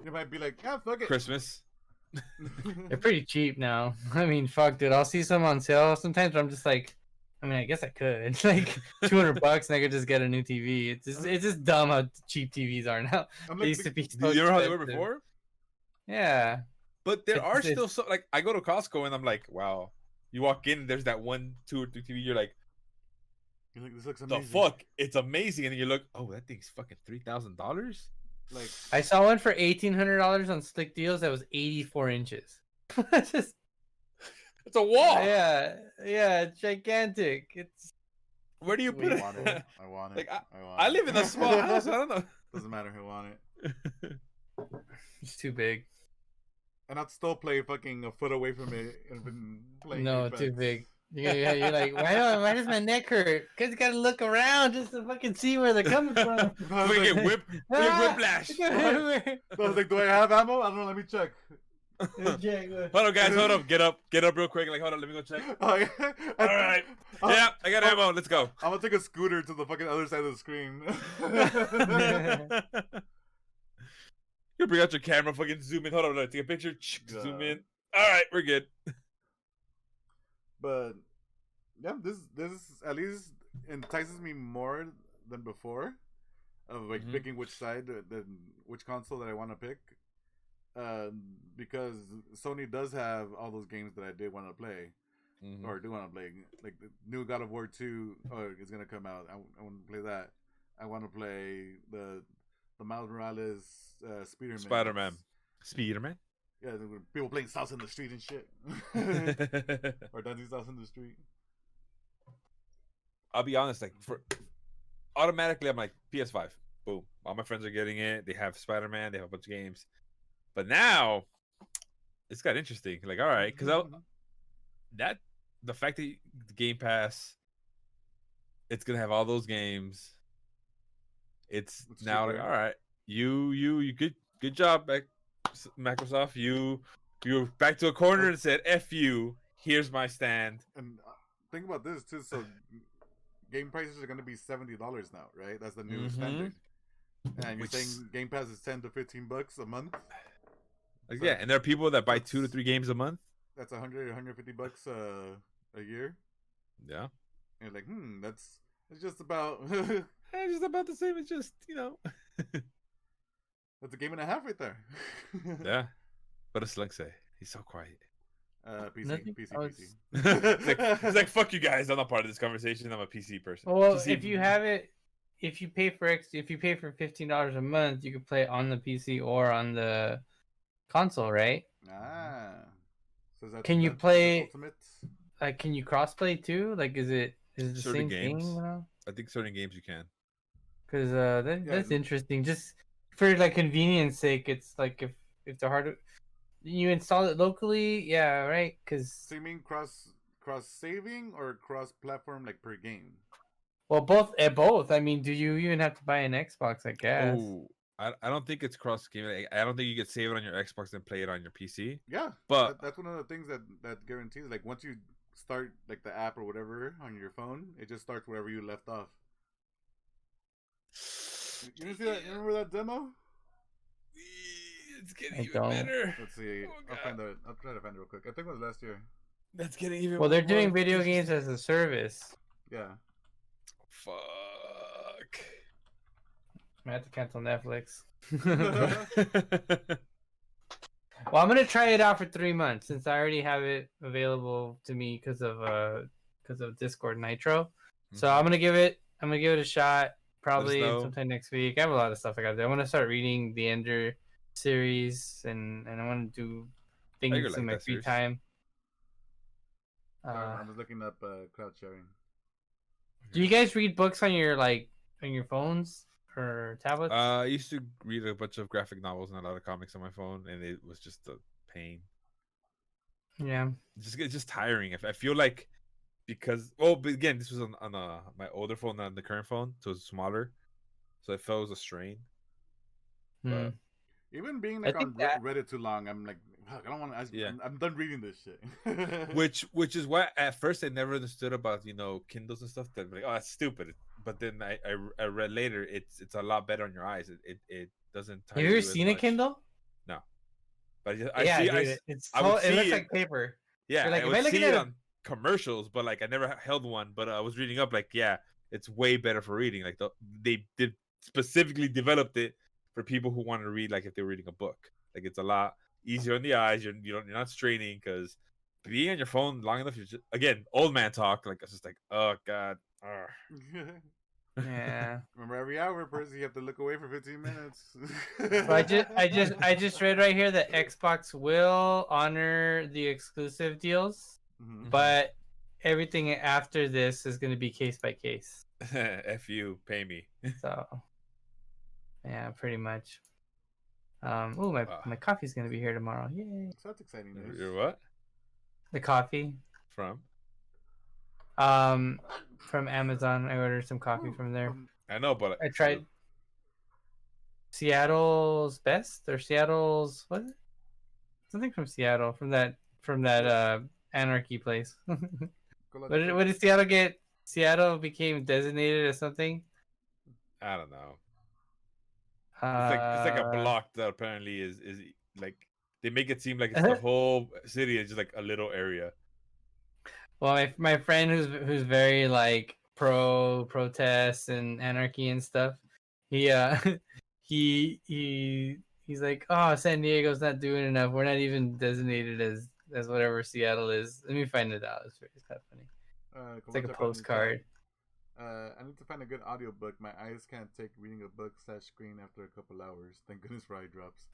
You might be like, yeah, fuck it. Christmas. They're pretty cheap now. I mean, fuck, dude. I'll see some on sale sometimes, but I'm just like, I mean, I guess I could. Like $200 and I could just get a new TV. It's just dumb how cheap TVs are now. Like, they used to be so you know how they were before? Yeah. But there are still so like I go to Costco and I'm like, wow. You walk in, there's that 1, 2, or 3 TV. You're like, this looks amazing. The fuck, it's amazing. And then you look, oh, that thing's fucking $3,000. Like I saw one for $1,800 on Slick Deals that was 84 inches. It's a wall. Yeah, it's gigantic. It's where do you put it? I want it. Like I live in a small house. I don't know. Doesn't matter who want it. It's too big. And I'd still play fucking a foot away from it and been playing. No, too big. Yeah, you're like, why does my neck hurt? Because you gotta look around just to fucking see where they're coming from. We get whiplash. I was like, do I have ammo? I don't know. Let me check. Hold on, guys. Hold up. Get up real quick. Like, hold on. Let me go check. Oh, yeah. All right. Yeah, I got ammo. Let's go. I'm gonna take a scooter to the fucking other side of the screen. You bring out your camera, fucking zoom in. Hold on, take a picture. Zoom in. All right, we're good. But yeah, this at least entices me more than before, of like picking which side, which console that I want to pick, because Sony does have all those games that I did want to play, or do want to play. Like the new God of War 2 is gonna come out. I want to play that. I want to play the Miles Morales Spider-Man. Yeah, people playing salsa in the street and shit. Or dancing salsa in the street. I'll be honest, like automatically I'm like PS5. Boom. All my friends are getting it. They have Spider-Man, they have a bunch of games. But now it's got interesting. Like, all right, because the fact that the Game Pass, it's gonna have all those games. It's now cheaper. Like, all right, you good job, Microsoft. You're back to a corner and said, "F you." Here's my stand. And think about this too. So, game prices are going to be $70 now, right? That's the new standard. And you're saying Game Pass is $10 to $15 a month. Like, so yeah, and there are people that buy 2 to 3 games a month. That's $150 a year. Yeah. And you're like, it's just about. It's just about the same. It's just, That's a game and a half right there. Yeah. But it's like, say, he's so quiet. PC. It's like, fuck you guys. I'm not part of this conversation. I'm a PC person. Well, PC. if you pay for $15 a month, you can play it on the PC or on the console, right? So can you play? Like, can you crossplay too? Like, is it the certain same games. thing? You know? I think certain games you can. Because that's interesting. Just for like convenience sake, it's like if they're hard to, you install it locally, yeah, right? Because so you mean cross saving or cross platform, like per game? Well, both. I mean, do you even have to buy an Xbox? I guess. Oh, I don't think it's cross game. I don't think you could save it on your Xbox and play it on your PC. Yeah, but that's one of the things that guarantees. Like once you start like the app or whatever on your phone, it just starts wherever you left off. You didn't see that? You remember that demo? It's getting even better. Let's see. I'll try to find it real quick. I think it was last year. That's getting even. Well, they're doing video games as a service. Yeah. Fuck. I have to cancel Netflix. Well, I'm gonna try it out for 3 months since I already have it available to me because of Discord Nitro. So I'm gonna give it a shot. Probably sometime next week. I have a lot of stuff I got to do. I want to start reading the Ender series, and I want to do things in my free time. I was looking up cloud sharing. Do you guys read books on your phones or tablets? I used to read a bunch of graphic novels and a lot of comics on my phone, and it was just a pain. Yeah, It's just tiring. I feel like because but again, this was on my older phone, not on the current phone, so it's smaller, so it felt it was a strain. But even being like on Reddit too long, I'm like, fuck, I don't want to. Yeah. I'm done reading this shit. which is why at first I never understood about Kindles and stuff. That like, oh, that's stupid. But then I read later, it's a lot better on your eyes. It doesn't. Have you ever seen a Kindle? No, but it looks like paper. Yeah, like, I would see it on commercials, but like I never held one. But I was reading up, like, yeah, it's way better for reading. Like they did specifically developed it for people who want to read, like if they're reading a book. Like it's a lot easier on the eyes. You're not straining, because being on your phone long enough, you're just, again, old man talk. Like it's just like, oh god. Yeah. Remember, every hour, person, you have to look away for 15 minutes. So I just read right here that Xbox will honor the exclusive deals, but everything after this is going to be case by case. F you, pay me. So, yeah, pretty much. My coffee's going to be here tomorrow. Yay! So that's exciting news. Your what? The coffee. From Amazon. I ordered some coffee from there. I know, but I tried Seattle's Best or Seattle's what? Something from Seattle, from that anarchy place. What did Seattle get? Seattle became designated as something. I don't know. It's like a block that apparently is like, they make it seem like it's the whole city is just like a little area. Well, my friend who's very like pro protests and anarchy and stuff, he's like, oh, San Diego's not doing enough. We're not even designated as whatever Seattle is. Let me find it out. It's kind of funny. It's like a postcard. I need to find a good audiobook. My eyes can't take reading a book / screen after a couple hours. Thank goodness for eye drops.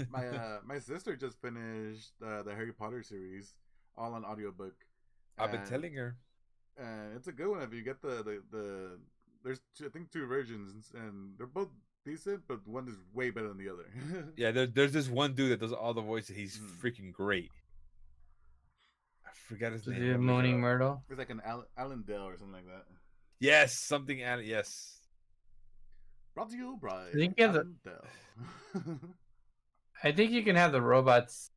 My sister just finished the Harry Potter series, all on audiobook. I've been telling her. And it's a good one. If you get the there's I think 2 versions, and they're both decent, but one is way better than the other. Yeah, there's this one dude that does all the voices. He's freaking great. I forgot his name. Moaning Myrtle. It's like an Alan Dale or something like that. Yes, something Alan. Yes. Brought to you by Alan Dale. I think you can have the robots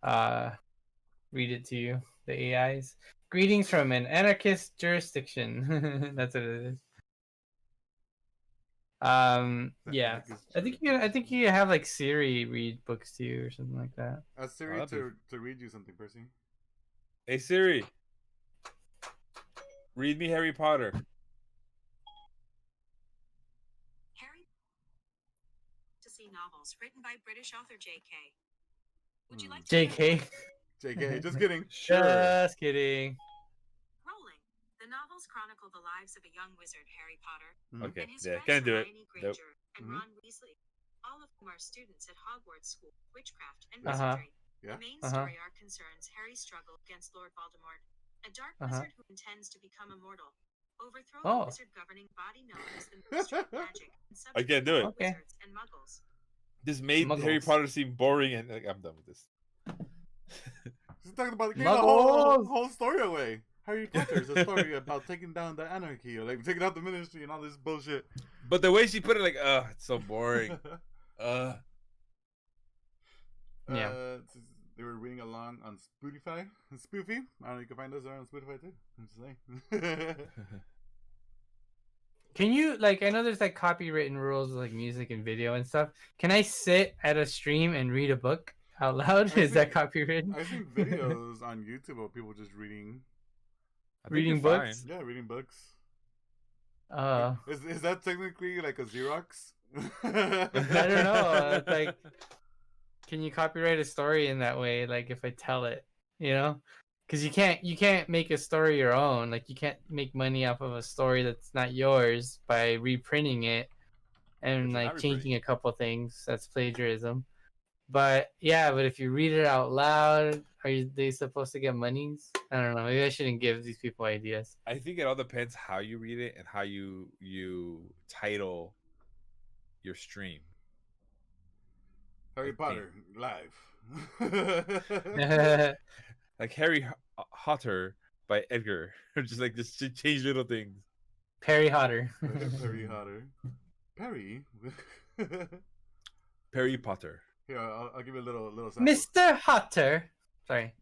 read it to you. The AIs. Greetings from an anarchist jurisdiction. That's what it is. Yeah. I think you have like Siri read books to you or something like that. Ask Siri to read you something, Percy. Hey Siri, read me Harry Potter. Novels written by British author J.K. Would you like to J.K.? J.K. Just kidding. Sure. Just kidding. Rolling. The novels chronicle the lives of a young wizard, Harry Potter, Okay, and his can't do it. Hermione Granger and Ron Weasley, all of whom are students at Hogwarts School of Witchcraft and Wizardry. Yeah. The main story arc concerns Harry's struggle against Lord Voldemort, a dark wizard who intends to become immortal, overthrow the wizard governing body known as the Ministry of Magic, and I can't do it. Wizards and Muggles. This made Harry Potter seem boring, and like, I'm done with this. He's talking about the whole story away. Harry Potter is a story about taking down the anarchy, or like taking out the ministry and all this bullshit. But the way she put it, like, it's so boring. Yeah. They were reading along on Spotify. Spoofy. I don't know, you can find us there on Spotify too. I'm just saying. Can you, like, I know there's like copywritten rules with like music and video and stuff. Can I sit at a stream and read a book out loud? Is that copywritten? I've seen videos on YouTube of people just reading books. Yeah, reading books. Is that technically like a Xerox? I don't know. It's like, can you copyright a story in that way? Like if I tell it, because you can't make a story your own. Like you can't make money off of a story that's not yours by reprinting it and like changing a couple things. That's plagiarism. But if you read it out loud, are they supposed to get monies? I don't know. Maybe I shouldn't give these people ideas. I think it all depends how you read it and how you title your stream. Harry Potter live. Like Harry Potter, by Edgar. just change little things. Perry Hotter. Perry Hotter. Perry. Perry Potter. Here, I'll give you a little sample. Mr. Hotter. Sorry.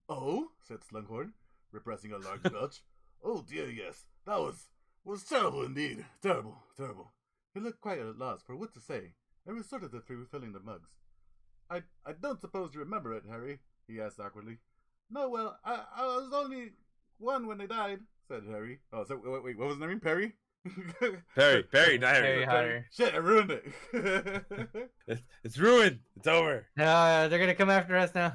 Oh, said Slunghorn, repressing a large belch. Oh dear, yes, that was terrible indeed. Terrible. He looked quite at a loss for what to say, and resorted to refilling the mugs. I don't suppose you remember it, Harry, he asked awkwardly. No, well, I was only one when they died, said Harry. Oh, so wait, what was the name? Perry? Perry, not Harry. Hotter. Shit, I ruined it. It's ruined. It's over. No, they're gonna come after us now.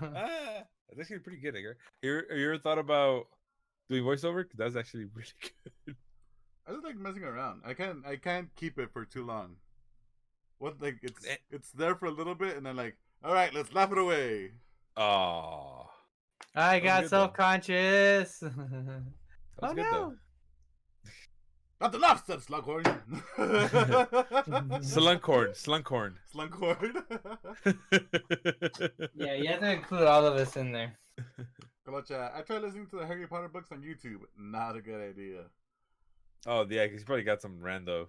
That's actually pretty good, Edgar. You ever thought about doing voiceover? Because that's actually really good. I just like messing around. I can't keep it for too long. It's there for a little bit and then like, all right, let's laugh it away. Oh, I got self-conscious. Oh no. Though. Not enough, said Slunghorn. Slunghorn. Yeah, you have to include all of us in there. I tried listening to the Harry Potter books on YouTube. Not a good idea. Oh, yeah, because you probably got some rando.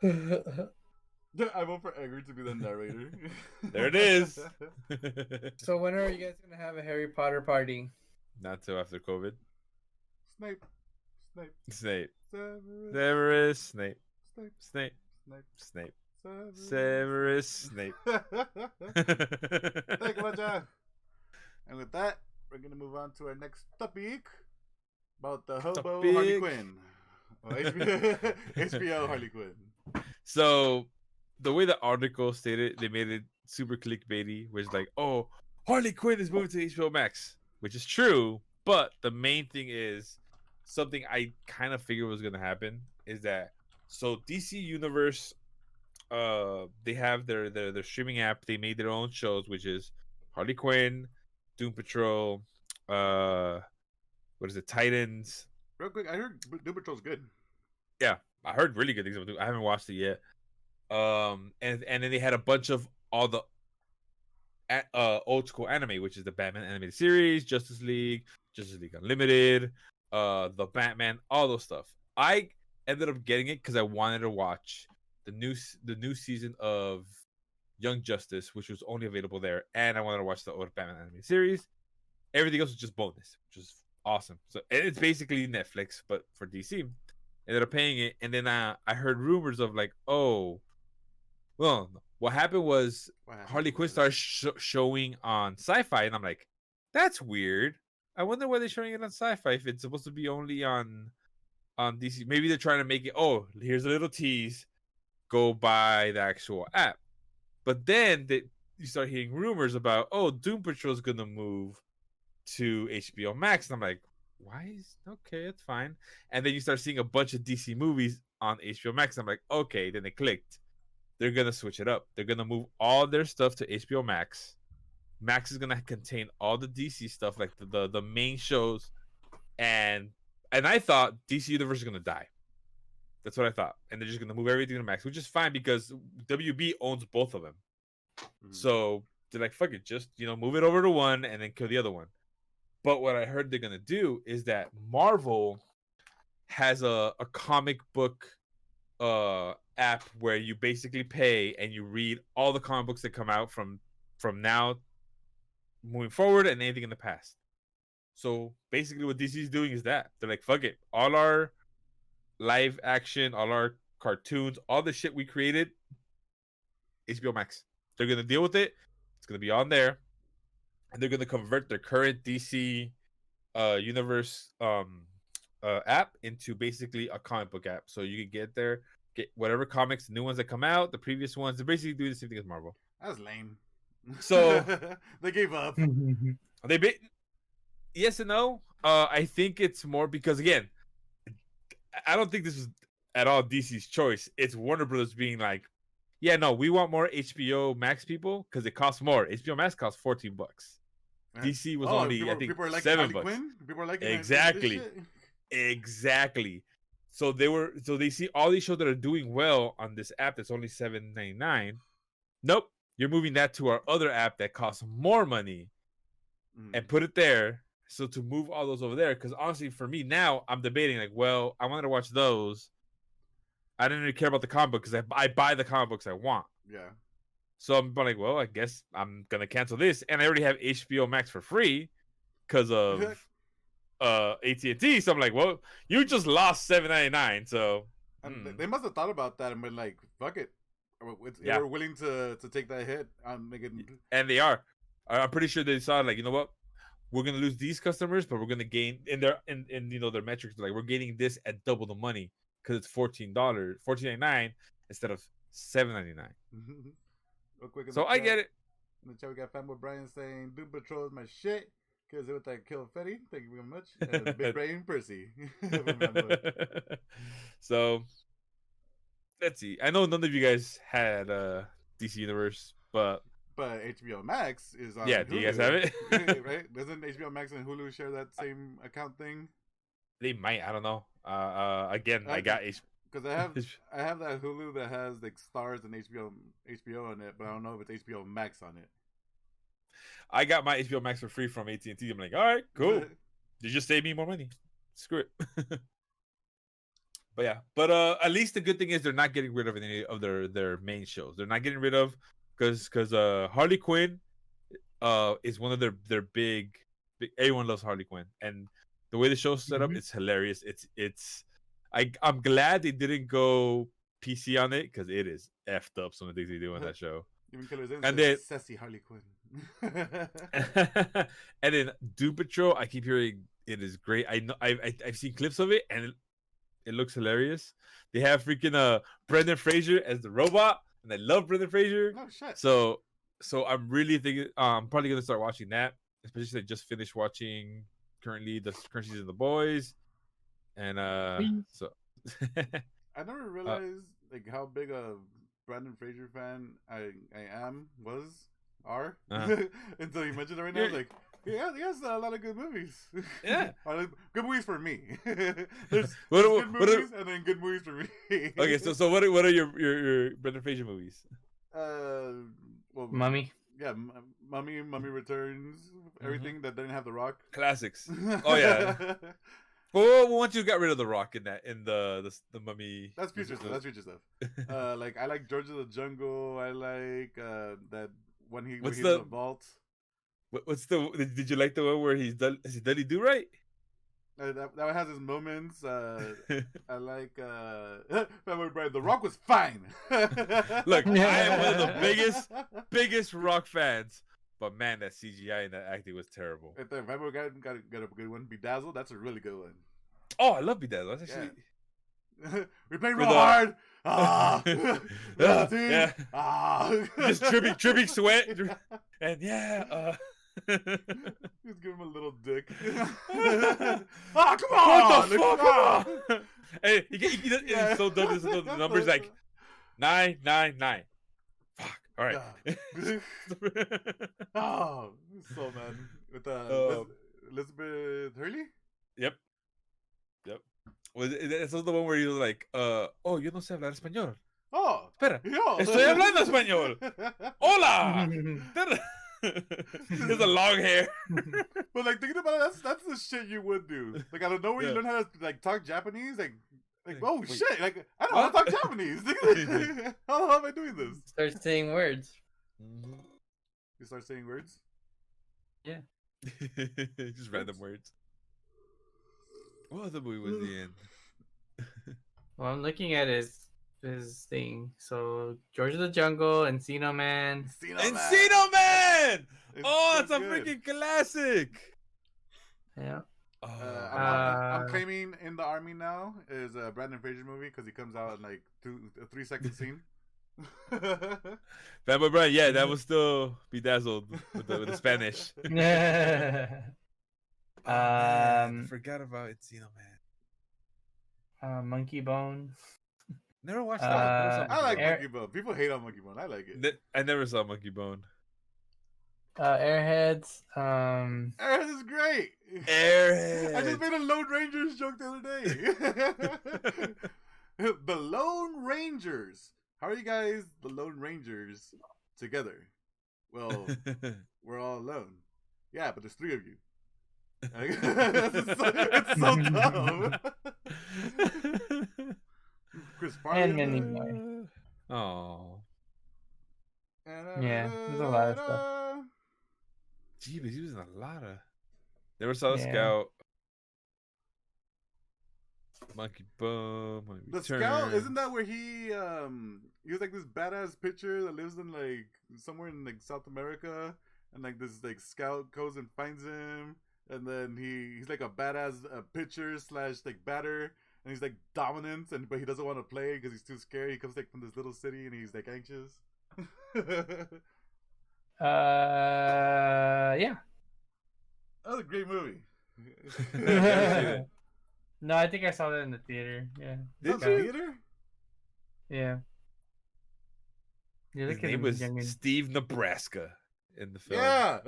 I vote for Edgar to be the narrator. There it is. So when are you guys going to have a Harry Potter party? Not till after COVID. Snape. Severus Snape. Severus Snape. Thank you much. And with that, we're going to move on to our next topic about the hobo Harley Quinn. Oh, HBO Harley Quinn. So, the way the article stated, they made it super clickbaity, which is like, oh, Harley Quinn is moving to HBO Max, which is true, but the main thing is something I kind of figured was going to happen is that, so DC Universe, they have their streaming app. They made their own shows, which is Harley Quinn, Doom Patrol, Titans. Real quick, I heard Doom Patrol's good. Yeah, I heard really good things about Doom. I haven't watched it yet. And then they had a bunch of all the old school anime, which is the Batman animated series, Justice League Unlimited, the Batman, all those stuff. I ended up getting it because I wanted to watch the new season of Young Justice, which was only available there, and I wanted to watch the old Batman animated series. Everything else was just bonus, which is awesome. So it's basically Netflix, but for DC. Ended up paying it, and then I heard rumors of like, oh, well, what happened was Harley Quinn started showing on Sci-Fi, and I'm like, that's weird. I wonder why they're showing it on Sci-Fi if it's supposed to be only on DC. Maybe they're trying to make it, oh, here's a little tease, go buy the actual app. But then you start hearing rumors about, oh, Doom Patrol is gonna move to HBO Max, and I'm like, why is okay? It's fine. And then you start seeing a bunch of DC movies on HBO Max. I'm like, okay. Then it clicked. They're gonna switch it up. They're gonna move all their stuff to HBO Max. Max is gonna contain all the DC stuff, like the main shows. And I thought DC Universe is gonna die. That's what I thought. And they're just gonna move everything to Max, which is fine because WB owns both of them. Mm-hmm. So they're like, fuck it, just move it over to one and then kill the other one. But what I heard they're going to do is that Marvel has a comic book app where you basically pay and you read all the comic books that come out from now moving forward and anything in the past. So basically what DC is doing is that. They're like, fuck it. All our live action, all our cartoons, all the shit we created, HBO Max. They're going to deal with it. It's going to be on there. And they're going to convert their current DC universe app into basically a comic book app. So you can get whatever comics, the new ones that come out, the previous ones. They're basically doing the same thing as Marvel. That's lame. So they gave up. Yes and no. I think it's more because, again, I don't think this was at all DC's choice. It's Warner Brothers being like, yeah, no, we want more HBO Max people because it costs more. HBO Max costs $14. DC was only, I think, $7. People are like Exactly. So they see all these shows that are doing well on this app that's only $7.99. Nope, you're moving that to our other app that costs more money, and put it there So to move all those over there, because honestly, for me now, I'm debating like, well, I wanted to watch those. I didn't really care about the comic book because I buy the comic books I want. Yeah. So I'm like, well, I guess I'm gonna cancel this, and I already have HBO Max for free because of AT&T. So I'm like, well, you just lost $7.99. So they must have thought about that and been like, fuck it. We're willing to take that hit on making. And they are. I'm pretty sure they saw like, you know what? We're gonna lose these customers, but we're gonna gain in their metrics. Like we're gaining this at double the money because it's $14.99 instead of $7.99. So I get it. In the chat, we got Fanboy Brian saying, Doom Patrol is my shit. Because it was that Kill Fetty. Thank you very much. And Big Brain Percy. So, let's see. I know none of you guys had DC Universe, but HBO Max is on Hulu. Do you guys have it? Right? Doesn't HBO Max and Hulu share that same account thing? They might. I don't know. Again, I got because I have that Hulu that has like Stars and HBO on it, but I don't know if it's HBO Max on it. I got my HBO Max for free from AT&T. I'm like, all right, cool. You just save me more money. Screw it. But at least the good thing is they're not getting rid of any of their main shows. They're not getting rid of because Harley Quinn is one of their big. Everyone loves Harley Quinn, and the way the show's set up, it's hilarious. I'm glad they didn't go PC on it because it is effed up some of the things they do on that show. Even and then sassy Harley Quinn. And then Doom Patrol, I keep hearing it is great. I know I've seen clips of it and it looks hilarious. They have freaking Brendan Fraser as the robot, and I love Brendan Fraser. Oh shit! So I'm really thinking I'm probably gonna start watching that. Especially since I just finished watching currently the current season of The Boys, and so I never realized like how big a Brendan Fraser fan I are until you mentioned it right now. Like, yeah, he has a lot of good movies. Yeah, good movies for me. there's good movies and then good movies for me. Okay, so what are your Brendan Fraser movies? Well, Mummy. Yeah, Mummy Returns, everything that didn't have The Rock. Classics. Oh yeah. Well, once you got rid of The Rock in the Mummy. That's future stuff. That's future stuff. Like I like George of the Jungle. I like that when he's in the vault. What's did you like the one where is he Dudley Do Right? That has his moments. I like The Rock was fine. Look, I am one of the biggest Rock fans, but man, that CGI and that acting was terrible. If the Family Guy got a good one, Bedazzled, that's a really good one. Oh, I love Bedazzled. That's actually. Yeah. We played real hard. Yeah. Just dripping sweat, and Just give him a little dick. Come on! What the fuck? Come on! Hey, he's so dumb. The number's like 999. Fuck. All right. Oh, so man with Elizabeth Hurley. Yep. Well, that's the one where he was like, oh, yo no sé hablar español. Oh, espera, estoy hablando español. Hola. He has a long hair. But like thinking about it, that's the shit you would do. Like out of nowhere, you learn how to like talk Japanese. Like oh wait. Shit! Like I don't know how to talk Japanese. How am I doing this? Start saying words. You start saying words. Yeah. Just random words. What other movie was he in? Well, I'm looking at his thing. So George of the Jungle, Encino Man. Encino Man! Oh, that's a freaking classic. Yeah. I'm claiming In the Army Now is a Brandon Fraser movie because he comes out in like a 3-second scene. Fanboy Brian, yeah, that was still Bedazzled with the Spanish. I forgot about Encino Man. Monkey Bone. Never watched that. I like Monkey Bone. People hate on Monkey Bone. I like it. I never saw Monkey Bone. Airheads. Airheads is great. Airheads. I just made a Lone Rangers joke the other day. The Lone Rangers. How are you guys, the Lone Rangers, together? Well, we're all alone. Yeah, but there's 3 of you. It's so dumb. Chris Farley and many more. Oh. Yeah, there's a lot of stuff. Gee, but he was in a lot of. Never saw the Scout. Monkey Bum. The Scout, isn't that where he was like this badass pitcher that lives in like somewhere in like South America, and like this like scout goes and finds him, and then he's like a badass pitcher slash like batter, and he's like dominant, but he doesn't want to play because he's too scared. He comes like from this little city and he's like anxious. Yeah. That was a great movie. No, I think I saw that in the theater. Yeah. Did the theater? Yeah. His name was Steve Nebraska in the film. Yeah.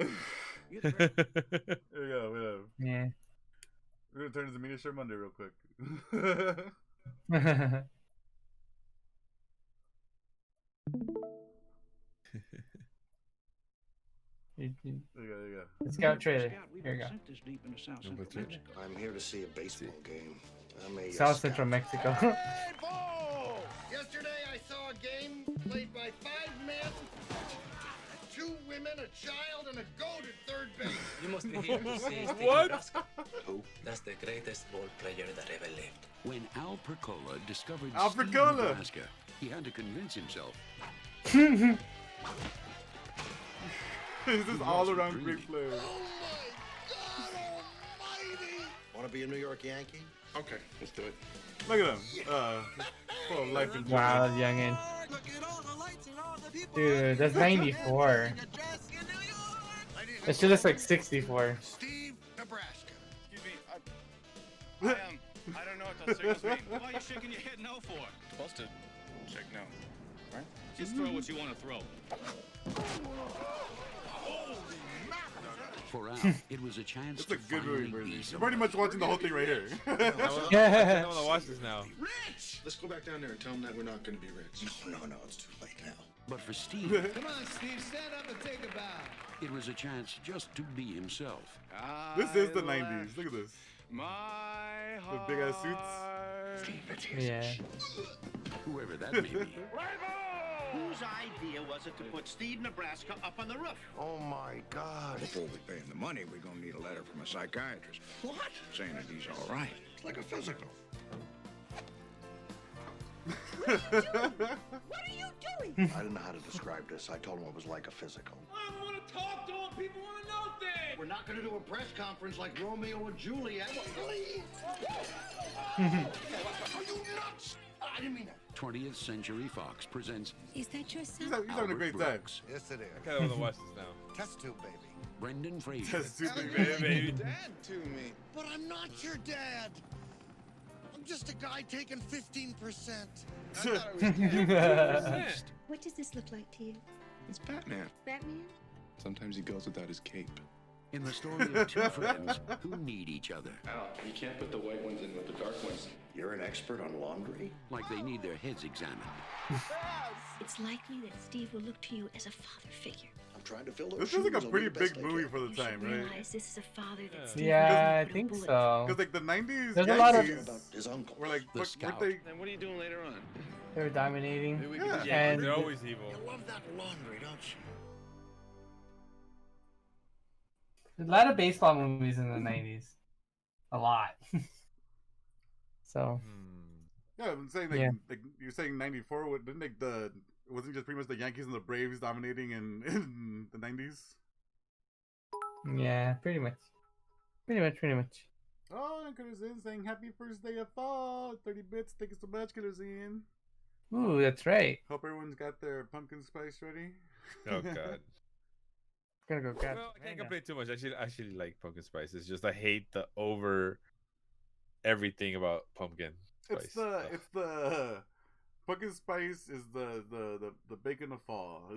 There you go. Yeah. We're gonna turn to Media Shirt Monday real quick. There you go. The Scout trailer. Here you go. I'm here to see a baseball game. I'm a South Central Mexico. Yesterday I saw a game played by 5 men, 2 women, a child, and a goat at third base. You must be here to see Steve What? Nebraska. Who? That's the greatest ball player that ever lived. When Al Percola discovered Al Steve Percola. Nebraska, he had to convince himself. This is all around great player. Oh my God almighty! Want to be a New York Yankee? Okay, let's do it. Look at him. Full of life and joy. Wow, youngin. Dude, that's 94. It should look like 64. Steve, Nebraska. Excuse me, I don't know what those signals mean. Why are you shaking your head no for? Supposed to check no, right? Just throw what you want to throw. For Al, it was a chance It's a to good movie, finally Bruce. be You're pretty much watching the whole thing right here. I want to watch this now. Rich! Let's go back down there and tell him that we're not going to be rich. No, it's too late now. But for Steve, Come on, Steve, stand up and take a bow. it was a chance just to be himself. This is the 90s. Look at this. My With big ass suits. Yeah. Whoever that may be. Whose idea was it to put Steve Nebraska up on the roof? Oh my God. Before we pay him the money, we're gonna need a letter from a psychiatrist. What? Saying that he's all right. It's like a physical. What are you doing? I didn't know how to describe this. I told him it was like a physical. I want to talk to him. People want to know things. We're not going to do a press conference like Romeo and Juliet. Please. Are you nuts? I didn't mean that. 20th Century Fox presents. Is that your son? He's having a great time. Yes, it is. I kind of want to watch this now. Test tube, baby. Brendan Fraser. Test tube, baby. Dad to me. But I'm not your dad. I'm just a guy taking 15%. What does this look like to you? It's Batman. Batman? Sometimes he goes without his cape. In the story of 2 friends who need each other. Al, you can't put the white ones in with the dark ones. You're an expert on laundry? Like they need their heads examined. It's likely that Steve will look to you as a father figure. I'm trying to fill those This feels like a shoes. pretty I'll do the best big I movie can. for the You time, should right? realize this is a father that Steve Yeah, I would think put a bullet so. Because like the 90s There's a lot of- Yankees About his uncle. were like, The weren't Scout. they? Then what are you doing later on? They were dominating. Yeah. And They're always evil. You love that laundry, don't you? a lot of baseball movies in the 90s. A lot. So, Yeah, I'm saying like, like you're saying 94. Didn't like it wasn't just pretty much the Yankees and the Braves dominating in the 90s? yeah, pretty much. Pretty much. Oh, and Killers In saying happy first day of fall. 30 bits. Thank you so much, Killers In. Ooh, that's right. Hope everyone's got their pumpkin spice ready. Oh god. Gotta go grab. Well, I can't complain too much. I actually like pumpkin spice. It's just I hate the over everything about pumpkin spice. It's the pumpkin spice is the bacon of fall.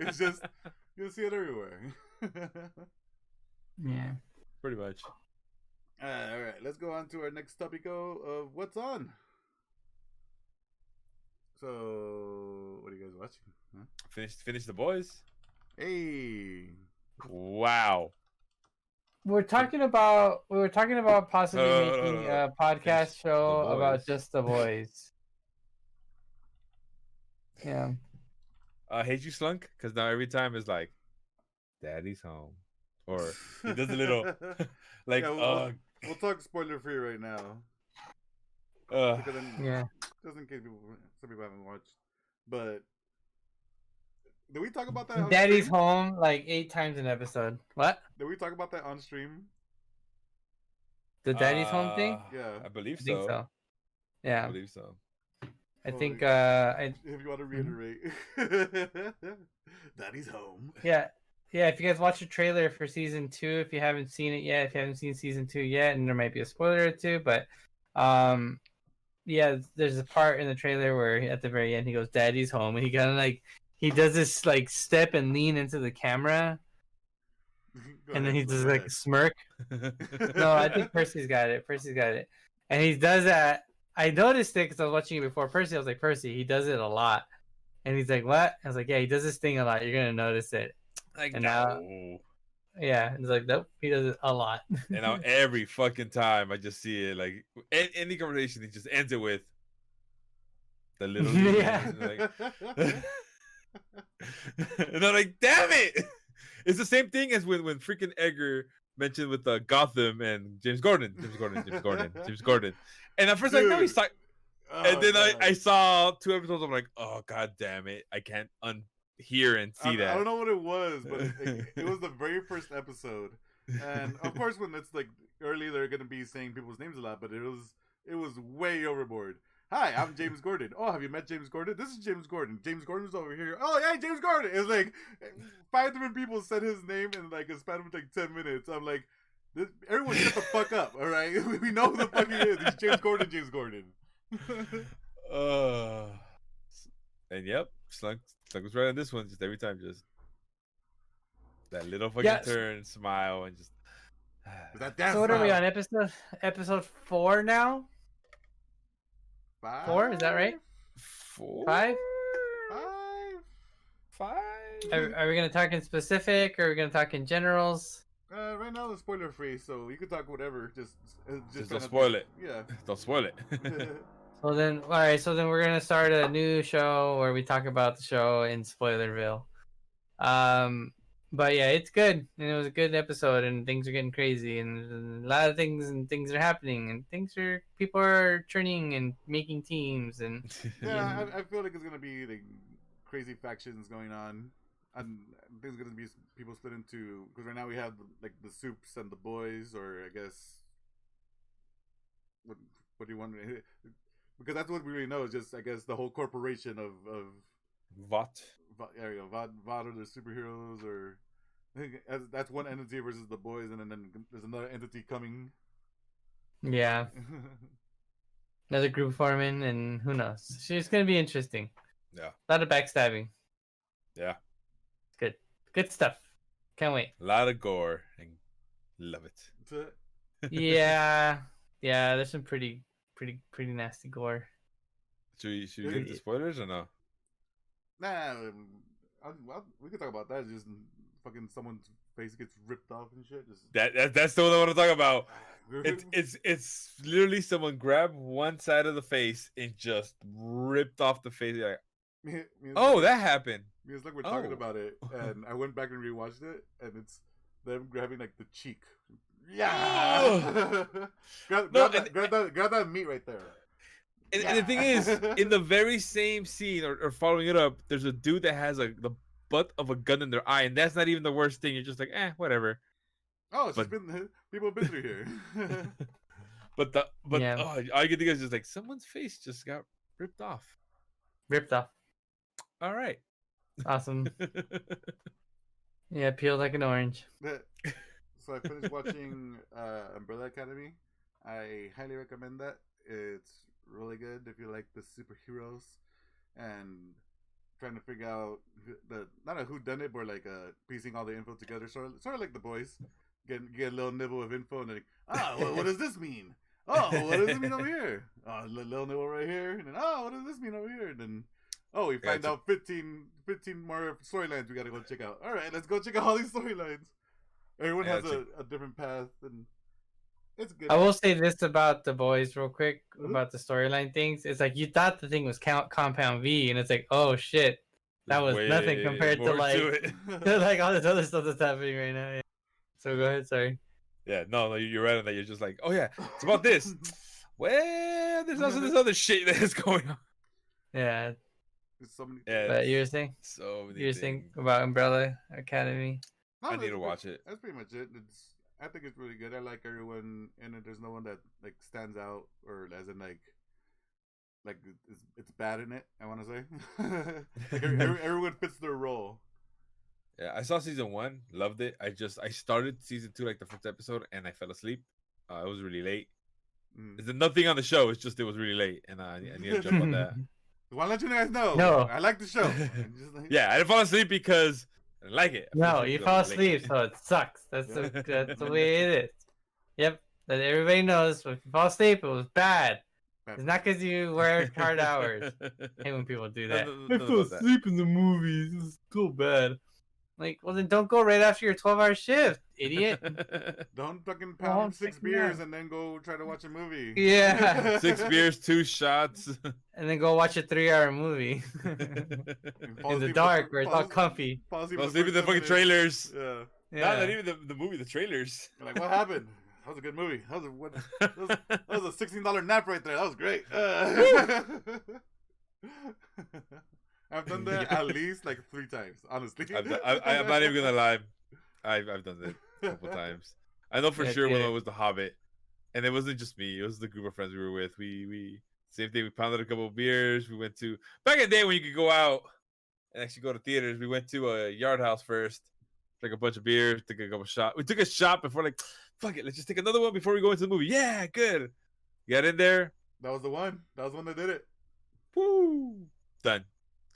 It's just you'll see it everywhere. Yeah. Pretty much. All right, let's go on to our next topic of what's on. So, what are you guys watching? Huh? Finish The Boys. Hey. Wow. we were talking about possibly making a podcast show about just the boys. Yeah. Hate you, Slunk? Because now every time it's like, Daddy's home, or he does a little like. Yeah, we'll talk spoiler free right now. Yeah. Just in case some people haven't watched, but did we talk about that? On Daddy's stream? home like 8 times an episode. What? Did we talk about that on stream? The Daddy's home thing? Yeah, I believe so. Think so. Yeah, I believe so. I think. If you want to reiterate, Daddy's home. Yeah. If you guys watch the trailer for season 2, if you haven't seen it yet, if you haven't seen season 2 yet, and there might be a spoiler or two, but yeah, there's a part in the trailer where at the very end he goes, "Daddy's home," and he kind of like he does this like step and lean into the camera, and then he does like a smirk. No, I think Percy's got it. And he does that. I noticed it because I was watching it before Percy. I was like, Percy, he does it a lot. And he's like, what? I was like, yeah, he does this thing a lot. You're gonna notice it. Like, and no. Now, yeah, he's like, nope, he does it a lot. And now every fucking time I just see it, like any conversation, he just ends it with the little yeah. And I'm like, damn it! It's the same thing as when freaking Edgar mentioned with Gotham and James Gordon. And at first, like, no, he's like, and then I saw 2 episodes. I'm like, oh god damn it! I can't unhear and see that. I don't know what it was, but it was the very first episode. And of course, when it's like early, they're gonna be saying people's names a lot, but it was way overboard. Hi, I'm James Gordon. Oh, have you met James Gordon? This is James Gordon. James Gordon's over here. Oh, hey, James Gordon. It's like 5 different people said his name in like a span of like 10 minutes. I'm like, everyone shut the fuck up, all right? We know who the fuck he is. He's James Gordon. And yep, Slunk was right on this one. Just every time, just that little fucking turn, smile, and just. So what are we on episode 4 now? 5? 4, is that right? 4? 5? 5? Are we gonna talk in specific, or are we gonna talk in generals? Right now it's spoiler free, so you can talk whatever. Just don't spoil it. Yeah. Don't spoil it. All right. So then we're gonna start a new show where we talk about the show in Spoilerville. But yeah, it's good, and it was a good episode, and things are getting crazy, and a lot of things are happening, and people are turning and making teams, and yeah, I feel like it's gonna be like crazy factions going on. And there's gonna be people split into, because right now we have like the Soups and the Boys, or I guess what do you want? Because that's what we really know is just, I guess, the whole corporation of VOT. There you go, VOT are the superheroes, or I think that's one entity versus the Boys, and then there's another entity coming. Yeah, another group forming, and who knows? It's gonna be interesting. Yeah, a lot of backstabbing. Yeah. Good stuff. Can't wait. A lot of gore and love it. yeah. There's some pretty nasty gore. Should we get the spoilers or no? Nah, we could talk about that. Just fucking someone's face gets ripped off and shit. That's the one I want to talk about. It's literally someone grabbed one side of the face and just ripped off the face. Like, that happened. Because like we're talking about it, and I went back and rewatched it, and it's them grabbing like the cheek. Yeah, grab that meat right there. And the thing is, in the very same scene or following it up, there's a dude that has the butt of a gun in their eye, and that's not even the worst thing. You're just like, whatever. Oh, people have been through here. All you can think is just like someone's face just got ripped off. All right. Awesome. Yeah, peeled like an orange. So I finished watching Umbrella Academy. I highly recommend that. It's really good if you like the superheroes and trying to figure out not a whodunit, but like piecing all the info together. Sort of like The Boys. Get a little nibble of info and then what does this mean? Oh, what does this mean over here? Oh, a little nibble right here, and then what does this mean over here? And then we find out 15 more storylines we gotta go check out. All right, let's go check out all these storylines. Everyone has a different path, and it's good. I will say this about The Boys real quick, about the storyline things. It's like you thought the thing was Compound V, and it's like, oh shit, that was nothing compared to like to like all this other stuff that's happening right now. Yeah. So go ahead, sorry. Yeah, no, you're right on that. You're just like, oh yeah, it's about this. Well, there's also this other shit that is going on. Yeah. So many but you were saying? So many you were saying about Umbrella Academy? I need to watch it. That's pretty much it. I think it's really good. I like everyone in it. There's no one that like stands out, or as in like it's bad in it. I want to say like everyone fits their role. Yeah, I saw season 1, loved it. I started season 2 like the first episode, and I fell asleep. It was really late. There's nothing on the show. It's just it was really late, and I need to jump on that. I want to let you guys know. No, I like the show. Yeah, I didn't fall asleep because I didn't like it. No, you fall asleep, so it sucks. That's the way it is. Yep, that everybody knows. If you fall asleep, it was bad. It's not because you work hard hours. I hate when people do that. I fell asleep in the movies. It's so bad. Like, well, then don't go right after your 12-hour shift, idiot. Don't fucking pound 6 beers and then go try to watch a movie. Yeah. 6 beers, 2 shots. And then go watch a 3-hour movie. In the dark where it's all comfy. Fall asleep in the fucking trailers. Yeah. Not even the movie, the trailers. You're like, what happened? That was a good movie. That was a $16 nap right there. That was great. I've done that at least like 3 times, honestly. I'm not even gonna lie. I've done that a couple times. I know for sure when it was The Hobbit, and it wasn't just me. It was the group of friends we were with. We same thing. We pounded a couple of beers. We went to back in the day when you could go out and actually go to theaters. We went to a Yard House first, took a bunch of beers, took a couple shots. We took a shot before, like, fuck it, let's just take another one before we go into the movie. Yeah, good. Get in there. That was the one. That was the one that did it. Woo! Done.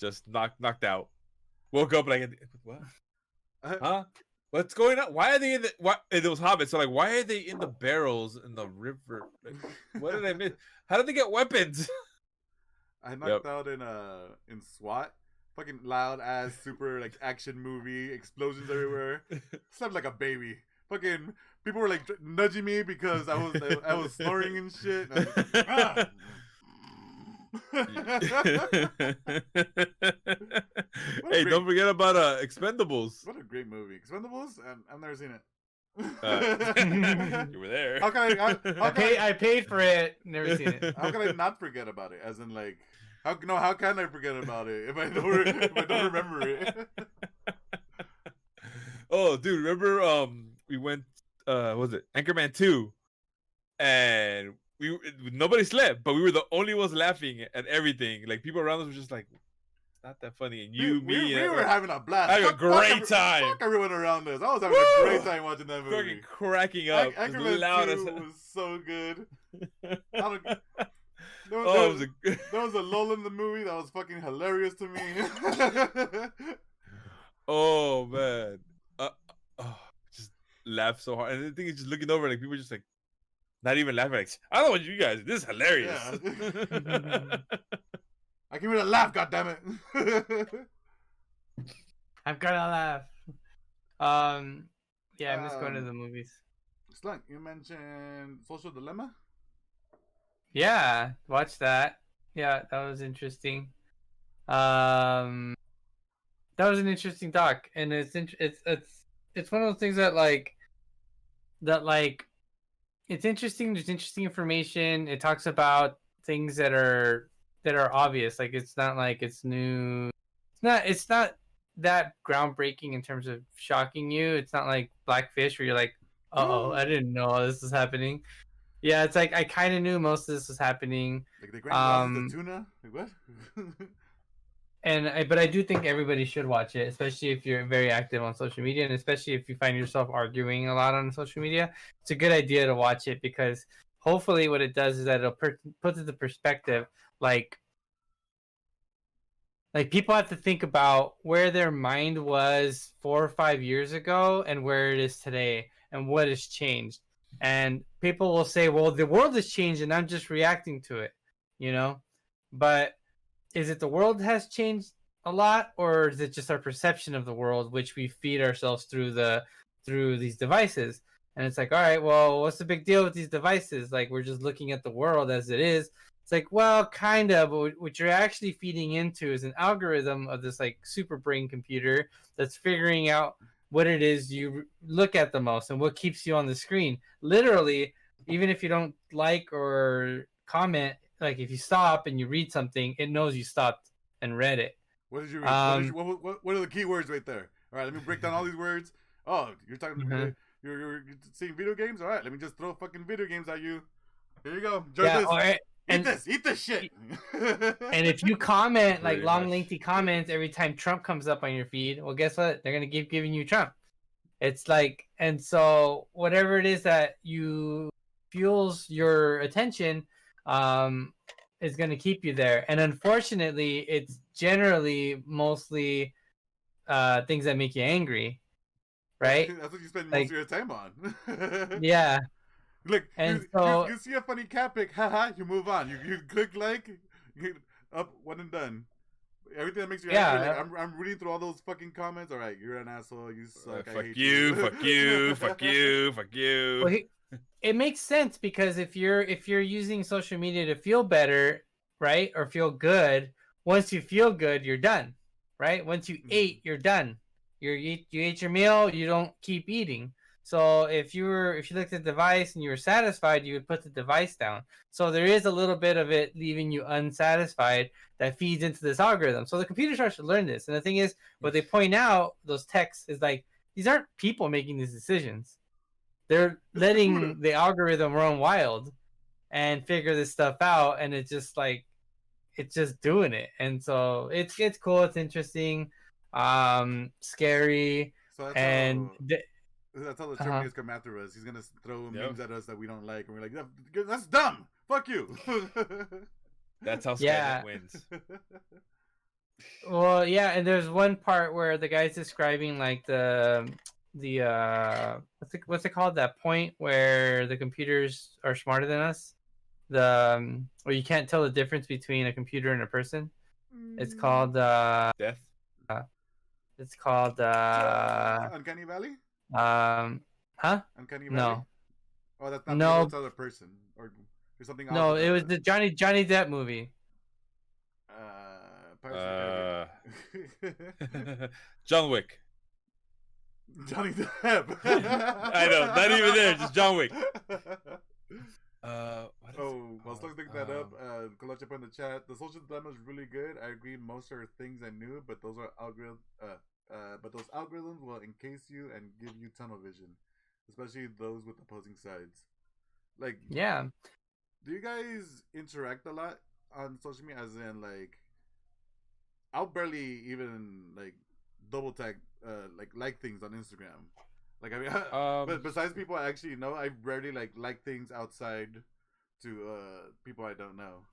Just knocked out. Woke up like, what? Huh? What's going on? Why are they in the? What? It was hobbits. So like, why are they in the barrels in the river? Like, what did I miss? How did they get weapons? I knocked out in SWAT. Fucking loud ass, super like action movie, explosions everywhere. Slept like a baby. Fucking people were like nudging me because I was snoring and shit. And I was hey, don't forget about Expendables. What a great movie, Expendables. I've never seen it. You were there. I paid for it. Never seen it. How can I not forget about it? As in, like, how can I forget about it if I don't remember it? Oh, dude, remember we went was it Anchorman 2, and nobody slept, but we were the only ones laughing at everything. Like, people around us were just like, it's not that funny. And we were having a blast. Having a great time. Fuck everyone around us. I was having a great time watching that movie. Fucking cracking up. Anchorman 2 was so good. There was a lull in the movie that was fucking hilarious to me. Oh man. Just laugh so hard. And the thing is, just looking over, like, people just like not even laughing. Like, I don't want you guys. This is hilarious. Yeah. I came here to laugh, goddammit. I'm gonna laugh. Yeah, I miss going to the movies. Slunk, you mentioned Social Dilemma? Yeah, watch that. Yeah, that was interesting. That was an interesting doc, and it's one of those things that it's interesting. There's interesting information. It talks about things that are obvious. Like, it's not like it's new. It's not that groundbreaking in terms of shocking you. It's not like Blackfish where you're like, oh, I didn't know this was happening. Yeah, it's like I kind of knew most of this was happening. Like the Grand the tuna? Like what? But I do think everybody should watch it, especially if you're very active on social media, and especially if you find yourself arguing a lot on social media. It's a good idea to watch it, because hopefully what it does is that it'll put into perspective, like people have to think about where their mind was 4 or 5 years ago and where it is today and what has changed. And people will say, well, the world has changed and I'm just reacting to it, you know? But is it the world has changed a lot, or is it just our perception of the world, which we feed ourselves through the through these devices. And it's like, all right, well, what's the big deal with these devices? Like, we're just looking at the world as it is. It's like, well, kind of, but what you're actually feeding into is an algorithm of this like super brain computer that's figuring out what it is you look at the most and what keeps you on the screen. Literally, even if you don't like or comment, like if you stop and you read something, it knows you stopped and read it. What did you read? What are the key words right there? All right, let me break down all these words. Oh, you're talking. You're seeing video games. All right, let me just throw fucking video games at you. Here you go. Enjoy this. All right. Eat this shit. And if you comment like lengthy comments every time Trump comes up on your feed, well, guess what? They're gonna keep giving you Trump. It's like, and so whatever it is that you fuels your attention, is gonna keep you there. And unfortunately, it's generally mostly things that make you angry, right? That's what you spend most of your time on. Yeah. Look, and you see a funny cat pic, haha, you move on. You click like, you up, one and done. Everything that makes you angry, like, I'm reading through all those fucking comments. All right, you're an asshole, you suck, I hate you. Fuck you, fuck you, fuck you. Well, it makes sense because if you're using social media to feel better, right, or feel good, once you feel good, you're done, right? Once you ate, you're done. You ate your meal, you don't keep eating. So if you looked at the device and you were satisfied, you would put the device down. So there is a little bit of it leaving you unsatisfied that feeds into this algorithm. So the computer starts to learn this. And the thing is, what they point out, those texts, is like, these aren't people making these decisions. They're letting the algorithm run wild and figure this stuff out. And it's just like, it's just doing it. And so it's cool. It's interesting, scary. So that's how the Terminators come after us. He's gonna throw memes at us that we don't like, and we're like, "That's dumb. Fuck you." That's how Skynet wins. Well, yeah, and there's one part where the guy's describing like the what's it called? That point where the computers are smarter than us. Where you can't tell the difference between a computer and a person. It's called death. It's called Uncanny Valley. Uncanny Valley? No. Oh, that's not the other person, or something. No, it was the Johnny Depp movie. John Wick. Johnny Depp. I know, not even there, just John Wick. While still looking that up, Colocha put in the chat, the social dilemma is really good. I agree, most are things I knew, but those are but those algorithms will encase you and give you tunnel vision, especially those with opposing sides. Like, yeah, do you guys interact a lot on social media? As in, like, I'll barely even like double tag like things on Instagram. Like, I mean, but besides people I actually know, I rarely like things outside to people I don't know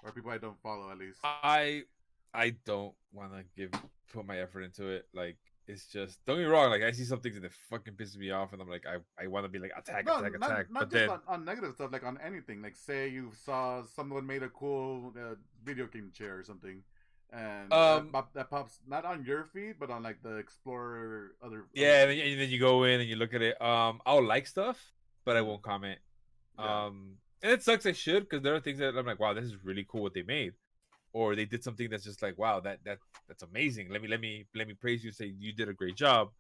or people I don't follow, at least. I don't want to put my effort into it. Like, it's just, don't get me wrong, like, I see some things and it fucking pisses me off, and I'm like, I want to be like, attack. Not but just then on negative stuff, like on anything. Like, say you saw someone made a cool video game chair or something, and that pops not on your feed, but on like the Explorer other. Yeah, and then you go in and you look at it. I'll like stuff, but I won't comment. Yeah. And it sucks. I should, because there are things that I'm like, wow, this is really cool what they made, or they did something that's just like, wow, that's amazing. Let me praise you, say you did a great job.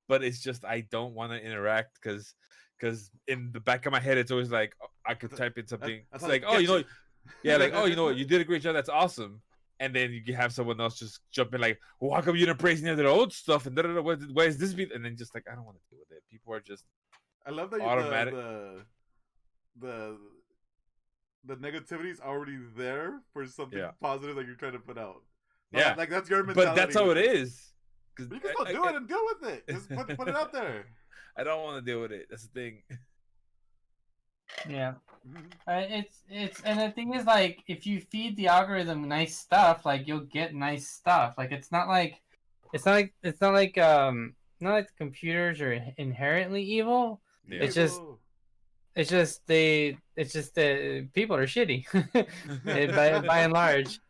But it's just, I don't want to interact because in the back of my head it's always like, oh, I could type in something. It's like, oh, you know, yeah, like, oh, you know what, you did a great job. That's awesome. And then you have someone else just jump in like, well, how come you didn't praise any of their old stuff? And why is this be? And then just like, I don't want to deal with it. People are just, I love that automatic. The negativity is already there for something positive that you're trying to put out. Yeah, like that's your mentality. But that's how it is. You can still do it and deal with it. Just put it out there. I don't want to deal with it. That's the thing. Yeah, it's and the thing is, like, if you feed the algorithm nice stuff, like, you'll get nice stuff. Like, it's not like the computers are inherently evil. Yeah. It's just people are shitty by and large,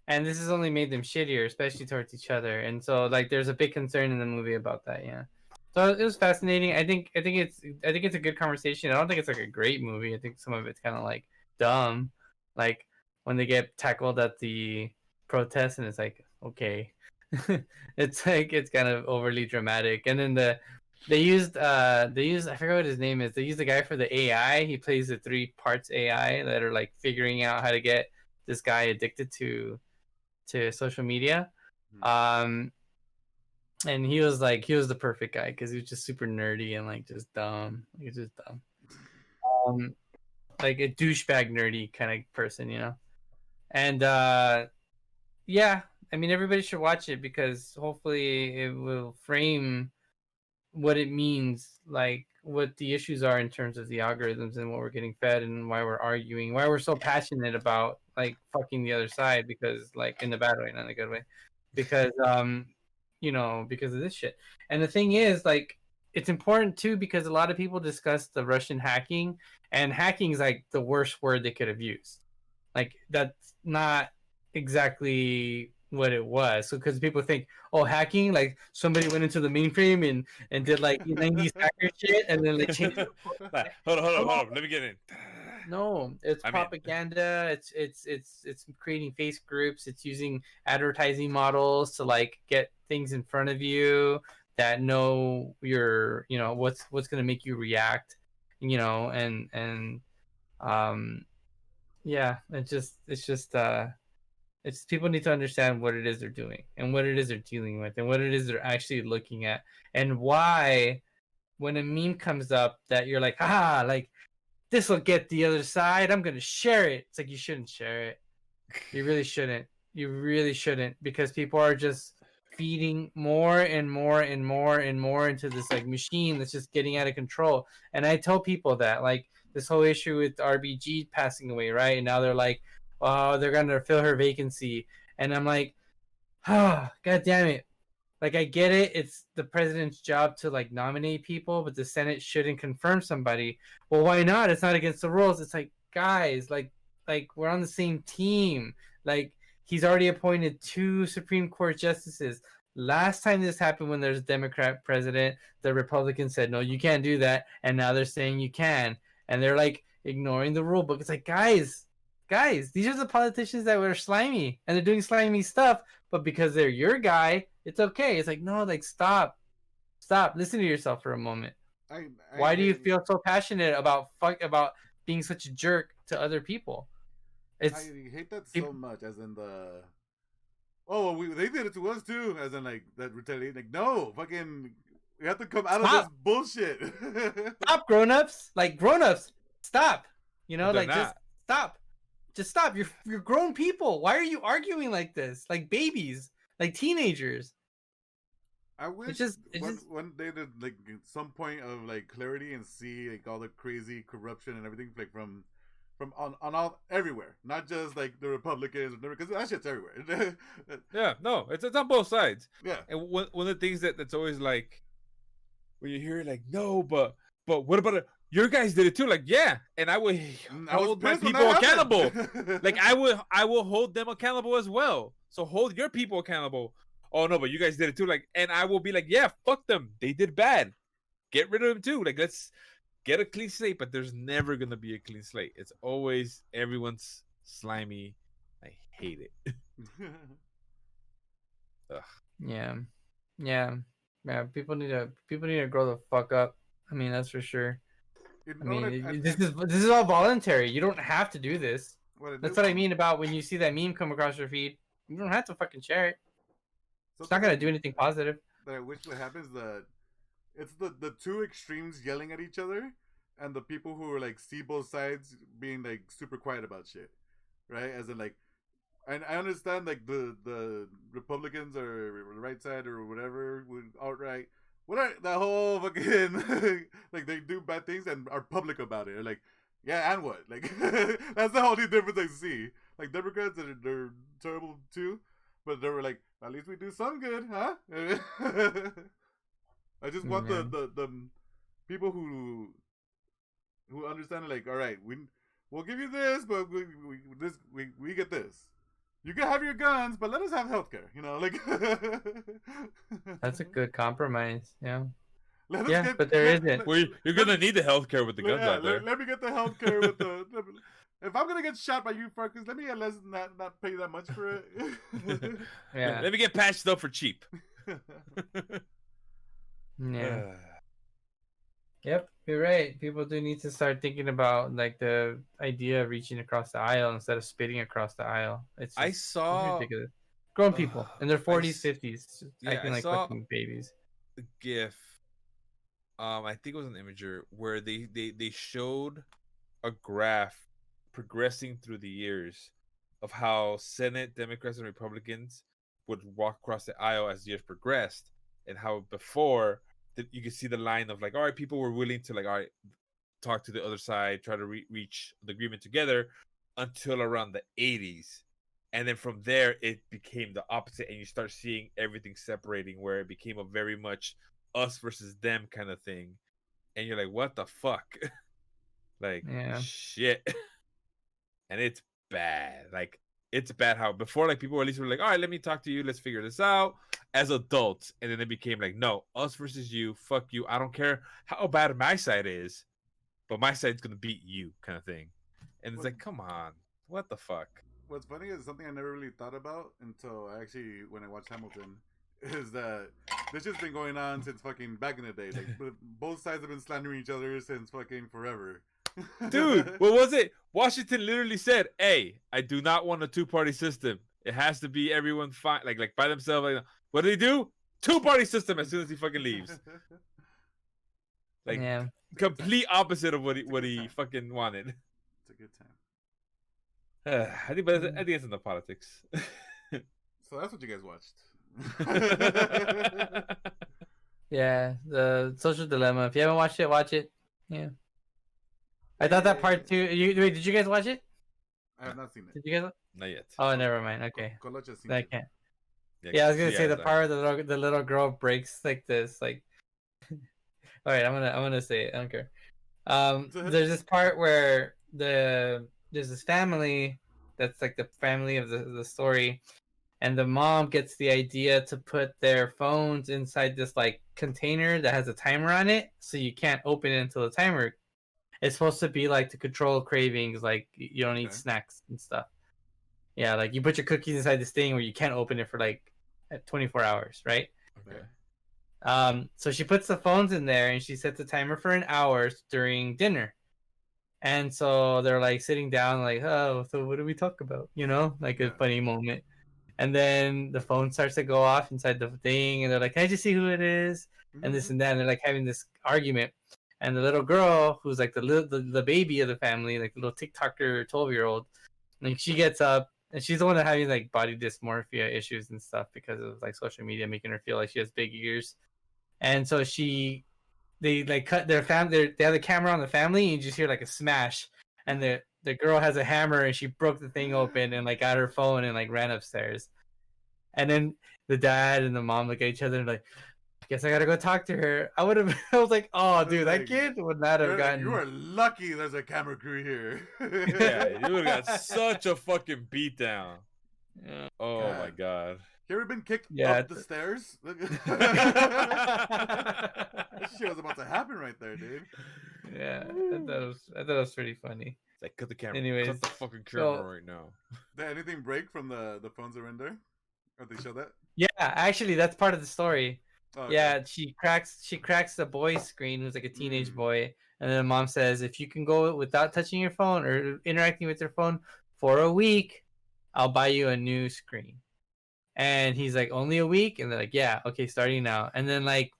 and this has only made them shittier, especially towards each other. And so, like, there's a big concern in the movie about that. Yeah. So it was fascinating. I think it's a good conversation. I don't think it's like a great movie. I think some of it's kind of like dumb, like when they get tackled at the protest, and it's like, okay, it's like it's kind of overly dramatic. And then they used I forget what his name is. They used the guy for the AI. He plays the 3 parts AI that are like figuring out how to get this guy addicted to social media. And he was the perfect guy because he was just super nerdy and like just dumb. He was just dumb. Like a douchebag nerdy kind of person, you know. And yeah, I mean everybody should watch it because hopefully it will frame what it means, like what the issues are in terms of the algorithms and what we're getting fed and why we're arguing, why we're so passionate about like fucking the other side, because like in the bad way, not in a good way, because you know, because of this shit. And the thing is, like, it's important too because a lot of people discuss the Russian hacking, and hacking is like the worst word they could have used. Like that's not exactly what it was. So because people think, oh, hacking, like somebody went into the mainframe and did like 90s hacker shit and then like changed. Hold on. Let me get in. No, it's propaganda. It's creating face groups. It's using advertising models to like get things in front of you that know your, you know, what's going to make you react, you know, and yeah, it's people need to understand what it is they're doing and what it is they're dealing with and what it is they're actually looking at, and why when a meme comes up that you're like, like this will get the other side, I'm gonna share it. It's like you shouldn't share it. You really shouldn't. You really shouldn't, because people are just feeding more and more and more and more into this like machine that's just getting out of control. And I tell people that, like, this whole issue with RBG passing away, right? And now they're like, oh, they're gonna fill her vacancy. And I'm like, god damn it. Like, I get it. It's the president's job to like nominate people, but the Senate shouldn't confirm somebody. Well, why not? It's not against the rules. It's like, guys, like we're on the same team. Like, he's already appointed 2 Supreme Court justices. Last time this happened, when there's a Democrat president, the Republicans said, no, you can't do that. And now they're saying you can. And they're like ignoring the rule book. It's like, guys, these are the politicians that were slimy and they're doing slimy stuff, but because they're your guy, it's okay. It's like, no, like, stop, listen to yourself for a moment. Why do you feel so passionate about being such a jerk to other people? I hate that so much, as in they did it to us too, as in like that retaliation. Like, no, fucking, we have to come out of this bullshit. Stop, grown-ups. Like, grown-ups, stop. You know, like, just stop. Just stop. You're grown people. Why are you arguing like this? Like babies, like teenagers. I wish one day there's like some point of like clarity and see like all the crazy corruption and everything, like from on all everywhere, not just like the Republicans, because that shit's everywhere. Yeah, no, it's on both sides. Yeah, and one of the things that's always like when you hear like, no, but what about it? Your guys did it too. Like, yeah, and I will hold my people accountable. Like, I will hold them accountable as well. So hold your people accountable. Oh no, but you guys did it too. Like, and I will be like, yeah, fuck them. They did bad. Get rid of them too. Like, let's get a clean slate. But there's never gonna be a clean slate. It's always everyone's slimy. I hate it. Yeah. People need to grow the fuck up. I mean, that's for sure. I mean, this is all voluntary. You don't have to do this. That's what I mean about when you see that meme come across your feed. You don't have to fucking share it. It's not gonna do anything positive. That I wish what happens it's the 2 extremes yelling at each other, and the people who are like see both sides being like super quiet about shit, right? As in like, and I understand like the Republicans or the right side or whatever, outright. What are that whole fucking like they do bad things and are public about it? Like, yeah, and what? Like, that's the only difference I see. Like, Democrats, they're terrible too, but they were like, at least we do some good, huh? I just want the people who understand it. Like, all right, we'll give you this, but we get this. You can have your guns, but let us have healthcare. You know, like. That's a good compromise. Yeah. But there isn't. Well, you're gonna need the healthcare with the guns out there. Let me get the healthcare with the. If I'm gonna get shot by you fuckers, let me get less than that, not pay that much for it. Yeah. Let me get patched up for cheap. Yeah. Yep, you're right. People do need to start thinking about like the idea of reaching across the aisle instead of spitting across the aisle. It's ridiculous. Grown people in their 40s, 50s, acting like fucking babies. The GIF. I think it was an Imager where they showed a graph progressing through the years of how Senate Democrats and Republicans would walk across the aisle as the years progressed, and how before you could see the line of like, all right, people were willing to like, all right, talk to the other side, try to reach the agreement together until around the 80s. And then from there, it became the opposite, and you start seeing everything separating, where it became a very much us versus them kind of thing. And you're like, what the fuck? Like, shit. And it's bad. Like, it's bad how before, like, people at least were like, all right, let me talk to you. Let's figure this out as adults. And then it became like, no, us versus you. Fuck you. I don't care how bad my side is, but my side's going to beat you kind of thing. And it's like, come on. What the fuck? What's funny is something I never really thought about until when I watched Hamilton, is that this has been going on since fucking back in the day. Like, both sides have been slandering each other since fucking forever. Dude, what was it? Washington literally said, hey, I do not want a two-party system. It has to be everyone fine, like by themselves. Like, what do they do? Two-party system as soon as he fucking leaves. Like, complete opposite of what he fucking wanted. It's a good time. I think it's in the politics. So that's what you guys watched. Yeah, the Social Dilemma. If you haven't watched it, watch it. Yeah. I thought that part 2. Wait, did you guys watch it? I have not seen it. Did you guys? Not yet. Oh, never mind. Okay. I can't. Yeah, I was gonna say the part where the little girl breaks like this, like. All right, I'm gonna say it. I don't care. There's this part where there's this family that's like the family of the story, and the mom gets the idea to put their phones inside this like container that has a timer on it, so you can't open it until the timer. It's supposed to be like to control cravings, like you don't eat snacks and stuff. Yeah, like you put your cookies inside this thing where you can't open it for like 24 hours, right? Okay. So she puts the phones in there and she sets a timer for an hour during dinner. And so they're like sitting down, like, oh, so what do we talk about? You know, like a funny moment. And then the phone starts to go off inside the thing, and they're like, can I just see who it is? And this and that. And they're like having this argument. And the little girl, who's like the baby of the family, like the little TikToker 12-year-old, like she gets up, and she's the one that having like body dysmorphia issues and stuff because of like social media making her feel like she has big ears. And so they like cut their family. They have the camera on the family, and you just hear like a smash. And the girl has a hammer, and she broke the thing open and like got her phone and like ran upstairs. And then the dad and the mom look at each other and like, I guess I gotta go talk to her. I was like, oh dude, that kid would not have gotten. You are lucky there's a camera crew here. Yeah, you would have got such a fucking beatdown. Yeah. Oh God. My God. You ever been kicked up the stairs? That shit was about to happen right there, dude. Yeah, I thought it was pretty funny. It's like, cut the camera. Anyways, cut the fucking camera right now. Did anything break from the phones that were in there? Or they show that? Yeah, actually, that's part of the story. Oh, okay. Yeah, she cracks the boy's screen, who's like a teenage boy, and then mom says, if you can go without touching your phone or interacting with your phone for a week, I'll buy you a new screen. And he's like, only a week? And they're like, yeah, okay, starting now. And then like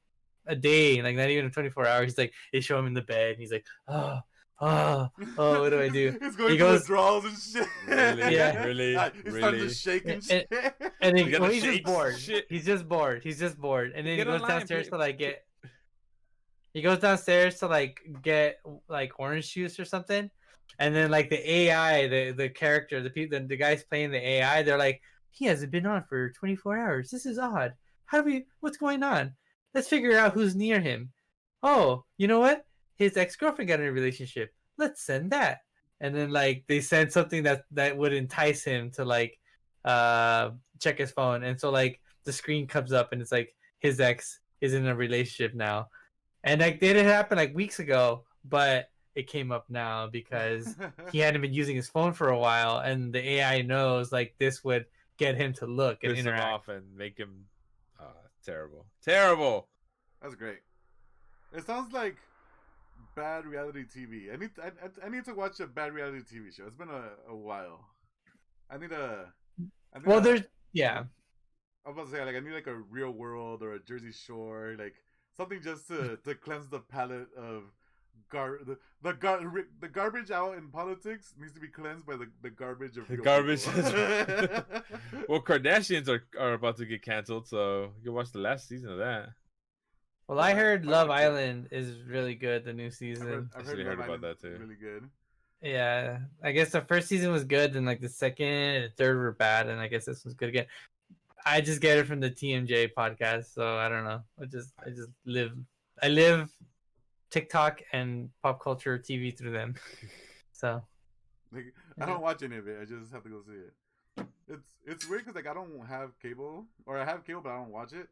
a day, like not even 24 hours, he's like, they show him in the bed, and he's like, oh, what do I do? He's going through withdrawals and shit. Really? Yeah. Really? He's starting to shake and shit. And he's just bored. He's just bored. And then he goes downstairs to like get. He goes downstairs to like get like orange juice or something, and then like the AI, the character, the guys playing the AI, they're like, he hasn't been on for 24 hours. This is odd. What's going on? Let's figure out who's near him. Oh, you know what? His ex-girlfriend got in a relationship. Let's send that. And then like they send something that would entice him to like check his phone. And so like the screen comes up and it's like his ex is in a relationship now. And like, it had happened like weeks ago, but it came up now because he hadn't been using his phone for a while, and the AI knows like this would get him to look and interact. Him off and make him terrible. That's great. It sounds like bad reality TV. I need to watch a bad reality TV show. It's been a while. There's yeah. I was about to say, like, I need like a Real World or a Jersey Shore, like something just to cleanse the palate of the garbage out in politics needs to be cleansed by the garbage of real garbage. Well, Kardashians are about to get canceled, so you can watch the last season of that. Well, I heard Love Island is really good. The new season. I've heard about that too. Really good. Yeah, I guess the first season was good, and like the second and third were bad, and I guess this one's good again. I just get it from the TMJ podcast, so I don't know. I live TikTok and pop culture TV through them. So like, I don't watch any of it. I just have to go see it. It's weird because like I don't have cable, or I have cable but I don't watch it,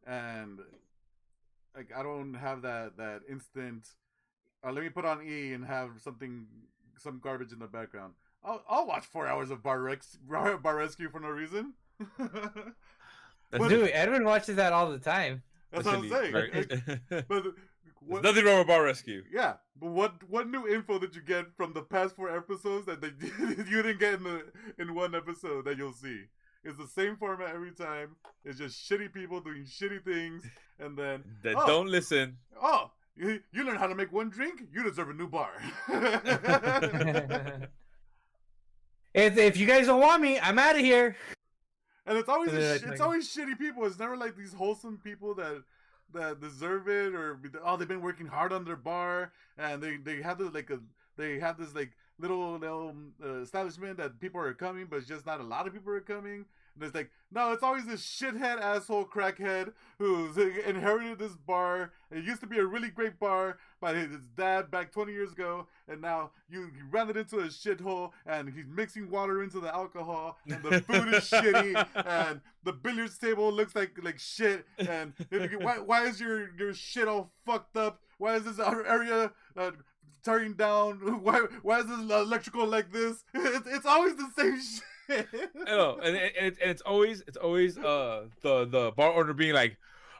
and like I don't have that instant. Let me put on E and have some garbage in the background. I'll watch 4 hours of Bar Rescue for no reason. Dude, Edwin watches that all the time. That's what I'm saying. But there's nothing wrong with Bar Rescue. Yeah, but what new info did you get from the past 4 episodes that you didn't get in one episode that you'll see? It's the same format every time. It's just shitty people doing shitty things, and then don't listen. Oh, you learn how to make one drink. You deserve a new bar. If you guys don't want me, I'm out of here. And it's always always shitty people. It's never like these wholesome people that deserve it, or they've been working hard on their bar, and they have this little establishment that people are coming, but it's just not a lot of people are coming. And it's like, no, it's always this shithead asshole crackhead who's inherited this bar. It used to be a really great bar by his dad back 20 years ago, and now he ran it into a shithole, and he's mixing water into the alcohol, and the food is shitty, and the billiards table looks like shit, and why is your shit all fucked up? Why is this area turning down? Why is this electrical like this? It's always the same shit. I know, and it's always the bar owner being like,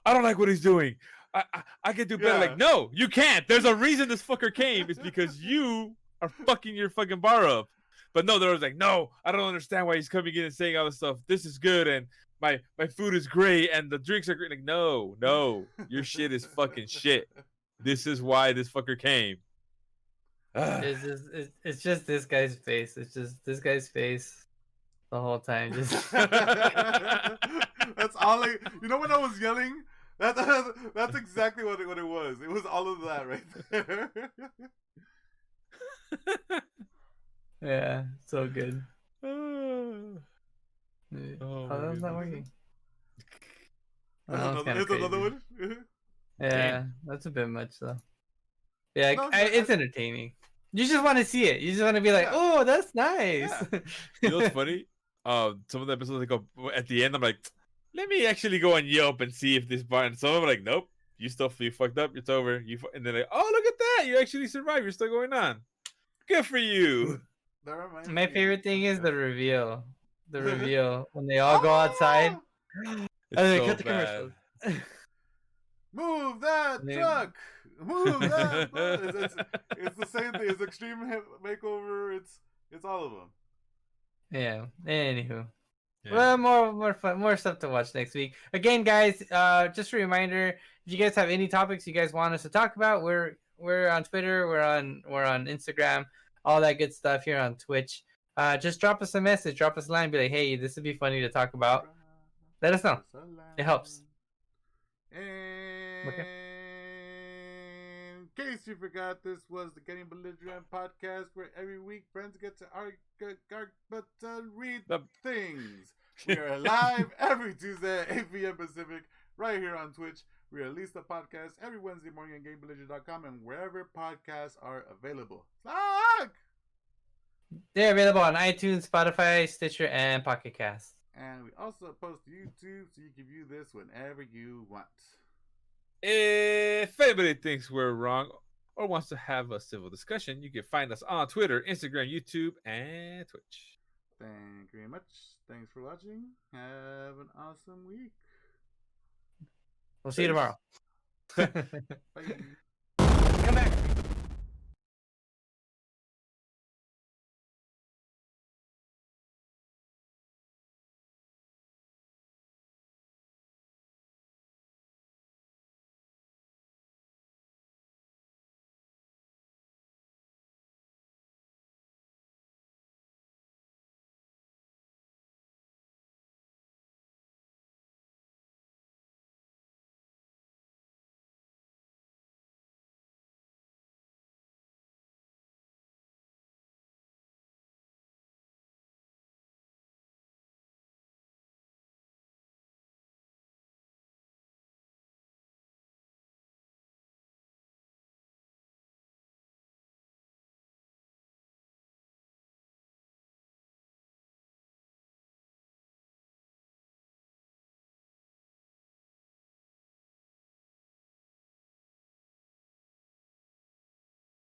I don't like what he's doing. I can do better. Like, no, you can't. There's a reason this fucker came. It's because you are fucking your fucking bar up. But no, they're always like, no, I don't understand why he's coming in and saying all this stuff. This is good, and my food is great, and the drinks are great. Like, no, your shit is fucking shit. This is why this fucker came. It's just this guy's face. It's just this guy's face the whole time. Just that's all. When I was yelling, that's exactly what it was. It was all of that right there. Yeah, so good. Oh, that's not working. There's another one. Yeah, that's a bit much though. Yeah, it's entertaining. You just want to see it. You just want to be like, oh, that's nice. Yeah. You know what's funny? Some of the episodes I go at the end, I'm like, let me actually go on Yelp and see if this bar. And some of them are like, nope, you fucked up. It's over. And they're like, oh, look at that, you actually survived. You're still going on. Good for you. My favorite thing is the reveal. The reveal when they all go outside. It's so cut the commercials. Move that truck. Move that. It's the same thing. It's Extreme Makeover. It's all of them. Yeah. Anywho. Yeah. Well, more fun, more stuff to watch next week. Again, guys, just a reminder: if you guys have any topics you guys want us to talk about, we're on Twitter, we're on Instagram, all that good stuff here on Twitch. Just drop us a message, drop us a line, be like, hey, this would be funny to talk about. Let us know. It helps. Okay. In case you forgot, this was the Getting Belligerent podcast, where every week friends get to read things. We are live every Tuesday at 8 p.m. Pacific, right here on Twitch. We release the podcast every Wednesday morning on GameBelligerent.com and wherever podcasts are available. They're available on iTunes, Spotify, Stitcher, and Pocket Cast. And we also post to YouTube, so you can view this whenever you want. If anybody thinks we're wrong or wants to have a civil discussion, you can find us on Twitter, Instagram, YouTube, and Twitch. Thank you very much. Thanks for watching. Have an awesome week. We'll see you tomorrow. Bye.